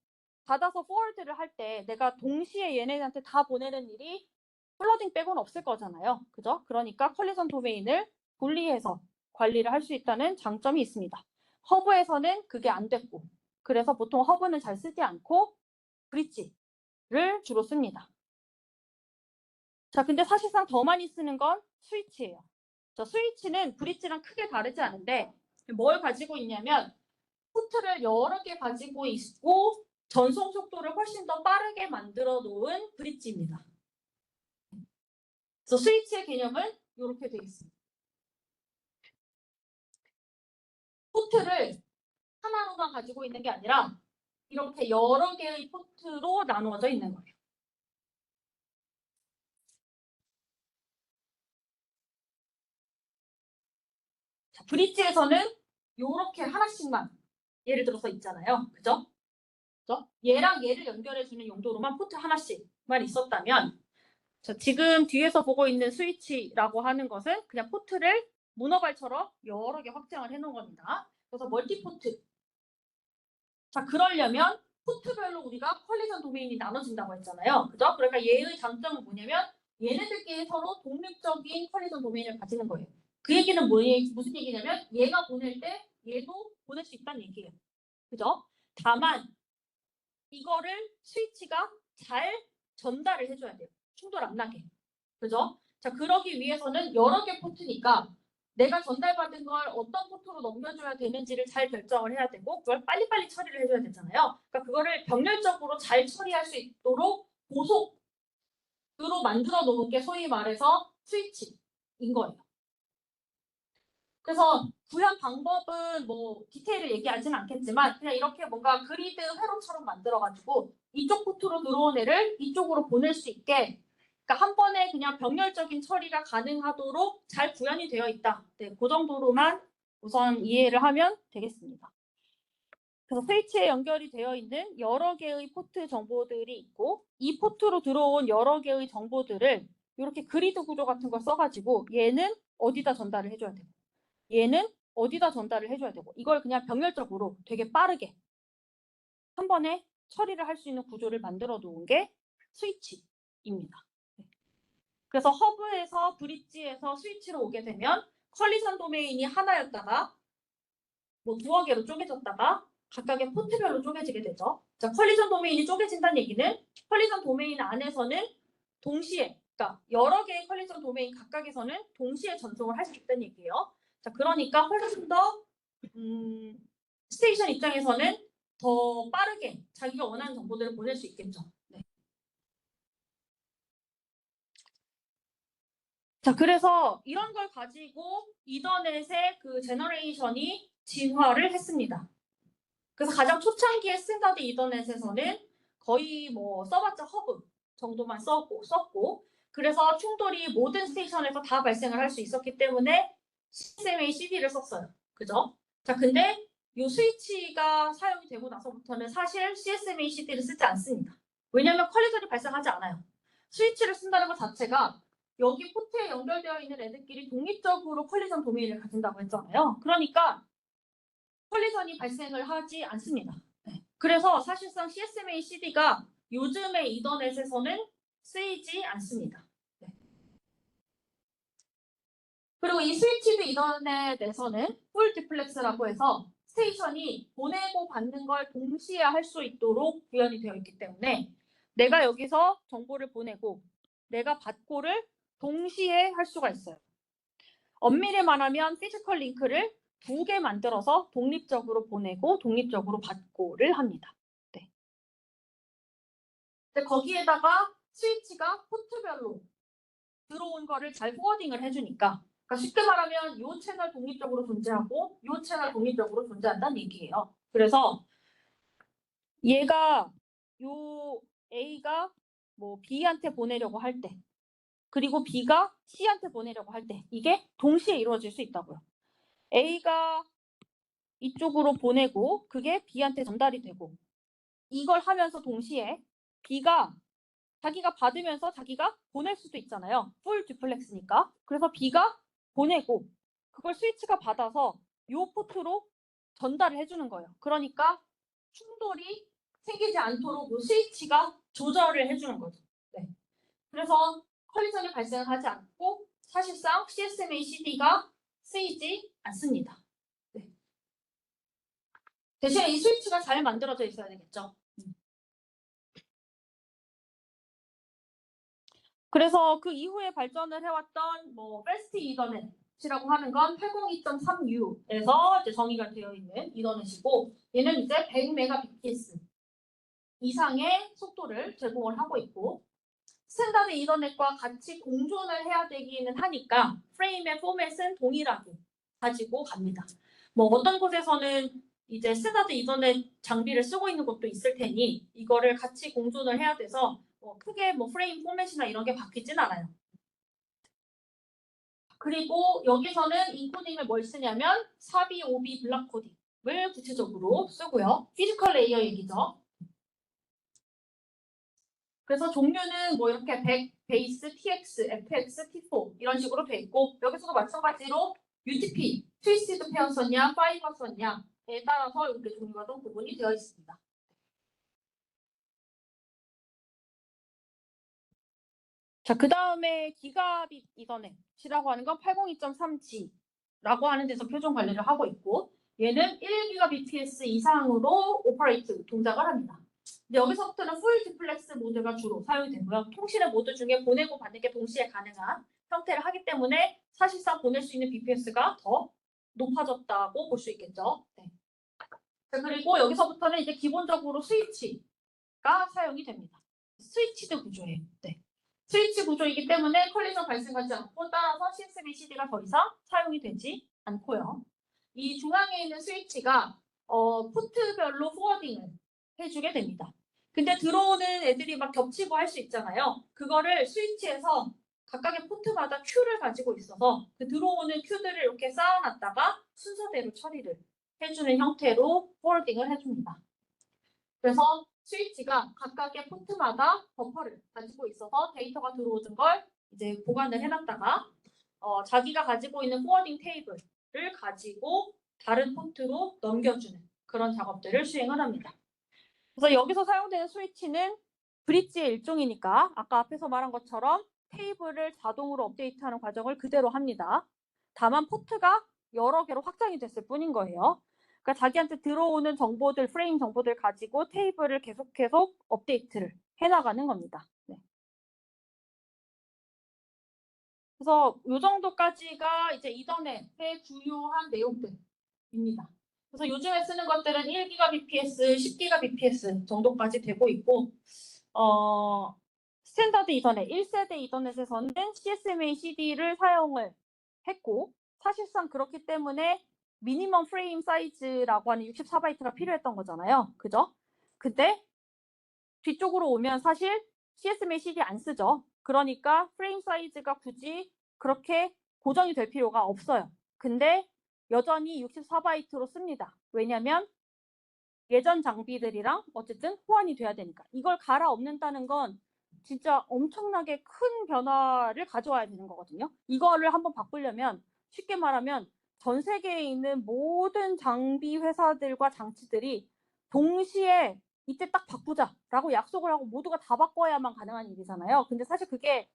받아서 포워드를 할 때 내가 동시에 얘네한테 다 보내는 일이 플러딩 빼고는 없을 거잖아요. 그죠? 그러니까 컬리전 도메인을 분리해서 관리를 할 수 있다는 장점이 있습니다. 허브에서는 그게 안 됐고, 그래서 보통 허브는 잘 쓰지 않고 브릿지를 주로 씁니다. 자, 근데 사실상 더 많이 쓰는 건 스위치예요. 자, 스위치는 브릿지랑 크게 다르지 않은데 뭘 가지고 있냐면 포트를 여러 개 가지고 있고 전송 속도를 훨씬 더 빠르게 만들어 놓은 브릿지입니다. 그래서 스위치의 개념은 이렇게 되어 있습니다. 포트를 하나로만 가지고 있는 게 아니라 이렇게 여러 개의 포트로 나누어져 있는 거예요. 자, 브릿지에서는 이렇게 하나씩만 예를 들어서 있잖아요. 그죠? 그죠? 얘랑 얘를 연결해주는 용도로만 포트 하나씩만 있었다면 자, 지금 뒤에서 보고 있는 스위치라고 하는 것은 그냥 포트를 문어발처럼 여러 개 확장을 해놓은 겁니다. 그래서 멀티포트. 자, 그러려면 포트별로 우리가 컬리전 도메인이 나눠진다고 했잖아요. 그죠? 그러니까 얘의 장점은 뭐냐면 얘네들끼리 서로 독립적인 컬리전 도메인을 가지는 거예요. 그 얘기는 무슨 얘기냐면 얘가 보낼 때 얘도 보낼 수 있다는 얘기예요. 그죠? 다만 이거를 스위치가 잘 전달을 해줘야 돼요. 충돌 안 나게. 그죠? 자, 그러기 위해서는 여러 개 포트니까 내가 전달받은 걸 어떤 포트로 넘겨줘야 되는지를 잘 결정을 해야 되고 그걸 빨리빨리 처리를 해줘야 되잖아요. 그러니까 그거를 병렬적으로 잘 처리할 수 있도록 고속으로 만들어 놓은 게 소위 말해서 스위치인 거예요. 그래서 구현 방법은 뭐 디테일을 얘기하지는 않겠지만 그냥 이렇게 뭔가 그리드 회로처럼 만들어가지고 이쪽 포트로 들어온 애를 이쪽으로 보낼 수 있게 그러니까 한 번에 그냥 병렬적인 처리가 가능하도록 잘 구현이 되어 있다. 네, 그 정도로만 우선 이해를 하면 되겠습니다. 그래서 스위치에 연결이 되어 있는 여러 개의 포트 정보들이 있고 이 포트로 들어온 여러 개의 정보들을 이렇게 그리드 구조 같은 걸 써가지고 얘는 어디다 전달을 해줘야 되고 얘는 어디다 전달을 해줘야 되고 이걸 그냥 병렬적으로 되게 빠르게 한 번에 처리를 할 수 있는 구조를 만들어 놓은 게 스위치입니다. 그래서 허브에서 브릿지에서 스위치로 오게 되면 컬리전 도메인이 하나였다가 뭐 두어 개로 쪼개졌다가 각각의 포트별로 쪼개지게 되죠. 자, 컬리전 도메인이 쪼개진다는 얘기는 컬리전 도메인 안에서는 동시에 그러니까 여러 개의 컬리전 도메인 각각에서는 동시에 전송을 할 수 있다는 얘기예요. 자, 그러니까 훨씬 더 스테이션 입장에서는 더 빠르게 자기가 원하는 정보들을 보낼 수 있겠죠. 네. 자, 그래서 이런 걸 가지고 이더넷의 그 제너레이션이 진화를 했습니다. 그래서 가장 초창기에 스탠다드 이더넷에서는 거의 뭐 써봤자 허브 정도만 썼고 그래서 충돌이 모든 스테이션에서 다 발생을 할 수 있었기 때문에 CSMA CD를 썼어요. 그죠? 자, 근데 이 스위치가 사용이 되고 나서부터는 사실 CSMA CD를 쓰지 않습니다. 왜냐하면 컬리전이 발생하지 않아요. 스위치를 쓴다는 것 자체가 여기 포트에 연결되어 있는 애들끼리 독립적으로 컬리전 도메인을 가진다고 했잖아요. 그러니까 컬리전이 발생을 하지 않습니다. 네. 그래서 사실상 CSMA CD가 요즘의 이더넷에서는 쓰이지 않습니다. 네. 그리고 이 스위치드 이더넷에서는 풀 디플렉스라고 해서 스테이션이 보내고 받는 걸 동시에 할 수 있도록 구현이 되어 있기 때문에 내가 여기서 정보를 보내고 내가 받고를 동시에 할 수가 있어요. 엄밀히 말하면 피지컬 링크를 2개 만들어서 독립적으로 보내고 독립적으로 받고를 합니다. 네. 근데 거기에다가 스위치가 포트별로 들어온 거를 잘 포워딩을 해주니까, 그러니까 쉽게 말하면 이 채널 독립적으로 존재하고 이 채널 독립적으로 존재한다는 얘기예요. 그래서 얘가 요 A가 뭐 B한테 보내려고 할 때, 그리고 B가 C한테 보내려고 할 때 이게 동시에 이루어질 수 있다고요. A가 이쪽으로 보내고 그게 B한테 전달이 되고, 이걸 하면서 동시에 B가 자기가 받으면서 자기가 보낼 수도 있잖아요. 풀 듀플렉스니까. 그래서 B가 보내고 그걸 스위치가 받아서 요 포트로 전달을 해주는 거예요. 그러니까 충돌이 생기지 않도록 요 스위치가 조절을 해주는 거죠. 네. 그래서 컬리전이 발생하지 않고 사실상 CSMA CD가 쓰이지 않습니다. 네. 대신에 이 스위치가 잘 만들어져 있어야 되겠죠. 그래서 그 이후에 발전을 해왔던 뭐 패스트 이더넷이라고 하는 건 802.3U에서 이제 정의가 되어 있는 이더넷이고, 얘는 이제 100Mbps 이상의 속도를 제공을 하고 있고, 스탠다드 이더넷과 같이 공존을 해야 되기는 하니까 프레임의 포맷은 동일하게 가지고 갑니다. 뭐 어떤 곳에서는 이제 스탠다드 이더넷 장비를 쓰고 있는 곳도 있을 테니 이거를 같이 공존을 해야 돼서 크게 뭐 프레임 포맷이나 이런 게 바뀌진 않아요. 그리고 여기서는 인코딩을 뭘 쓰냐면 4B, 5B 블락 코딩을 구체적으로 쓰고요. 피지컬 레이어 얘기죠. 그래서 종류는 뭐 이렇게 100, 베이스, TX, FX, T4 이런 식으로 돼 있고, 여기서도 마찬가지로 UTP, 트위스티드 페어 썼냐, 파이버 썼냐에 따라서 이렇게 종류가 좀 구분이 되어 있습니다. 자, 그 다음에 기가빗 이더넷이라고 하는 건 802.3G라고 하는 데서 표준 관리를 하고 있고, 얘는 1GBps 이상으로 오퍼레이트 동작을 합니다. 근데 여기서부터는 풀 디플렉스 모드가 주로 사용이 되고요. 통신의 모드 중에 보내고 받는 게 동시에 가능한 형태를 하기 때문에 사실상 보낼 수 있는 BPS가 더 높아졌다고 볼 수 있겠죠. 네. 자, 그리고 여기서부터는 이제 기본적으로 스위치가 사용이 됩니다. 스위치드 구조예요. 네. 스위치 구조이기 때문에 컬리전 발생하지 않고, 따라서 CSB CD가 더 이상 사용이 되지 않고요. 이 중앙에 있는 스위치가 포트별로 포워딩을 해주게 됩니다. 근데 들어오는 애들이 막 겹치고 할 수 있잖아요. 그거를 스위치에서 각각의 포트마다 큐를 가지고 있어서 그 들어오는 큐들을 이렇게 쌓아놨다가 순서대로 처리를 해주는 형태로 포워딩을 해줍니다. 그래서 스위치가 각각의 포트마다 버퍼를 가지고 있어서 데이터가 들어오는 걸 이제 보관을 해놨다가 자기가 가지고 있는 포워딩 테이블을 가지고 다른 포트로 넘겨주는 그런 작업들을 수행을 합니다. 그래서 여기서 사용되는 스위치는 브릿지의 일종이니까 아까 앞에서 말한 것처럼 테이블을 자동으로 업데이트하는 과정을 그대로 합니다. 다만 포트가 여러 개로 확장이 됐을 뿐인 거예요. 그러니까 자기한테 들어오는 정보들, 프레임 정보들 가지고 테이블을 계속 업데이트를 해나가는 겁니다. 네. 그래서 이 정도까지가 이제 이더넷의 주요한 내용들입니다. 그래서 요즘에 쓰는 것들은 1GBps, 10GBps 정도까지 되고 있고, 스탠다드 이더넷, 1세대 이더넷에서는 CSMA CD를 사용을 했고, 사실상 그렇기 때문에 미니멈 프레임 사이즈라고 하는 64바이트가 필요했던 거잖아요. 그죠? 근데 뒤쪽으로 오면 사실 CSMA CD 안 쓰죠. 그러니까 프레임 사이즈가 굳이 그렇게 고정이 될 필요가 없어요. 근데 여전히 64바이트로 씁니다. 왜냐면 예전 장비들이랑 어쨌든 호환이 돼야 되니까. 이걸 갈아엎는다는 건 진짜 엄청나게 큰 변화를 가져와야 되는 거거든요. 이거를 한번 바꾸려면 쉽게 말하면 전 세계에 있는 모든 장비 회사들과 장치들이 동시에 이때 딱 바꾸자라고 약속을 하고 모두가 다 바꿔야만 가능한 일이잖아요. 근데 사실 그게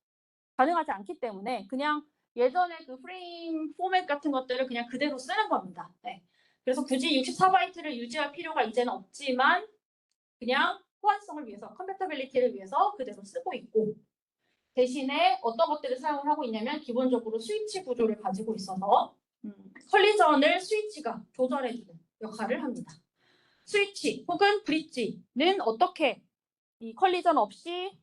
가능하지 않기 때문에 그냥 예전에 그 프레임 포맷 같은 것들을 그냥 그대로 쓰는 겁니다. 네. 그래서 굳이 64바이트를 유지할 필요가 이제는 없지만 그냥 호환성을 위해서, 컴패터빌리티를 위해서 그대로 쓰고 있고, 대신에 어떤 것들을 사용을 하고 있냐면 기본적으로 스위치 구조를 가지고 있어서 컬리전을 스위치가 조절해주는 역할을 합니다. 스위치 혹은 브릿지는 어떻게 이 컬리전 없이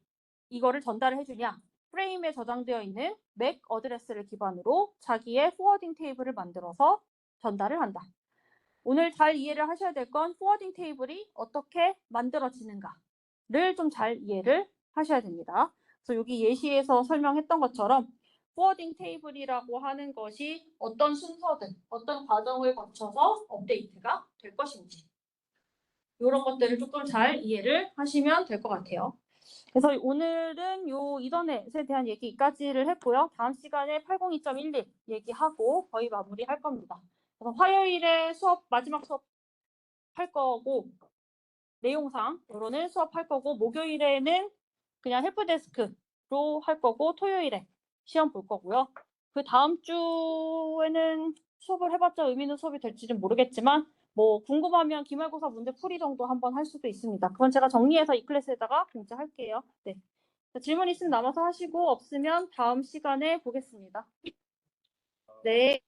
이거를 전달을 해주냐? 프레임에 저장되어 있는 맥 어드레스를 기반으로 자기의 포워딩 테이블을 만들어서 전달을 한다. 오늘 잘 이해를 하셔야 될 건 포워딩 테이블이 어떻게 만들어지는가를 좀 잘 이해를 하셔야 됩니다. 그래서 여기 예시에서 설명했던 것처럼 포워딩 테이블이라고 하는 것이 어떤 순서든 어떤 과정을 거쳐서 업데이트가 될 것인지 이런 것들을 조금 잘 이해를 하시면 될 것 같아요. 그래서 오늘은 요 이더넷에 대한 얘기까지를 했고요. 다음 시간에 802.11 얘기하고 거의 마무리할 겁니다. 그래서 화요일에 마지막 수업 할 거고 내용상으로는 수업할 거고 목요일에는 그냥 헬프데스크로 할 거고 토요일에 시험 볼 거고요. 그 다음 주에는 수업을 해봤자 의미 있는 수업이 될지는 모르겠지만 뭐 궁금하면 기말고사 문제 풀이 정도 한번 할 수도 있습니다. 그건 제가 정리해서 이 클래스에다가 공지할게요. 네. 질문 있으면 남아서 하시고 없으면 다음 시간에 보겠습니다. 네.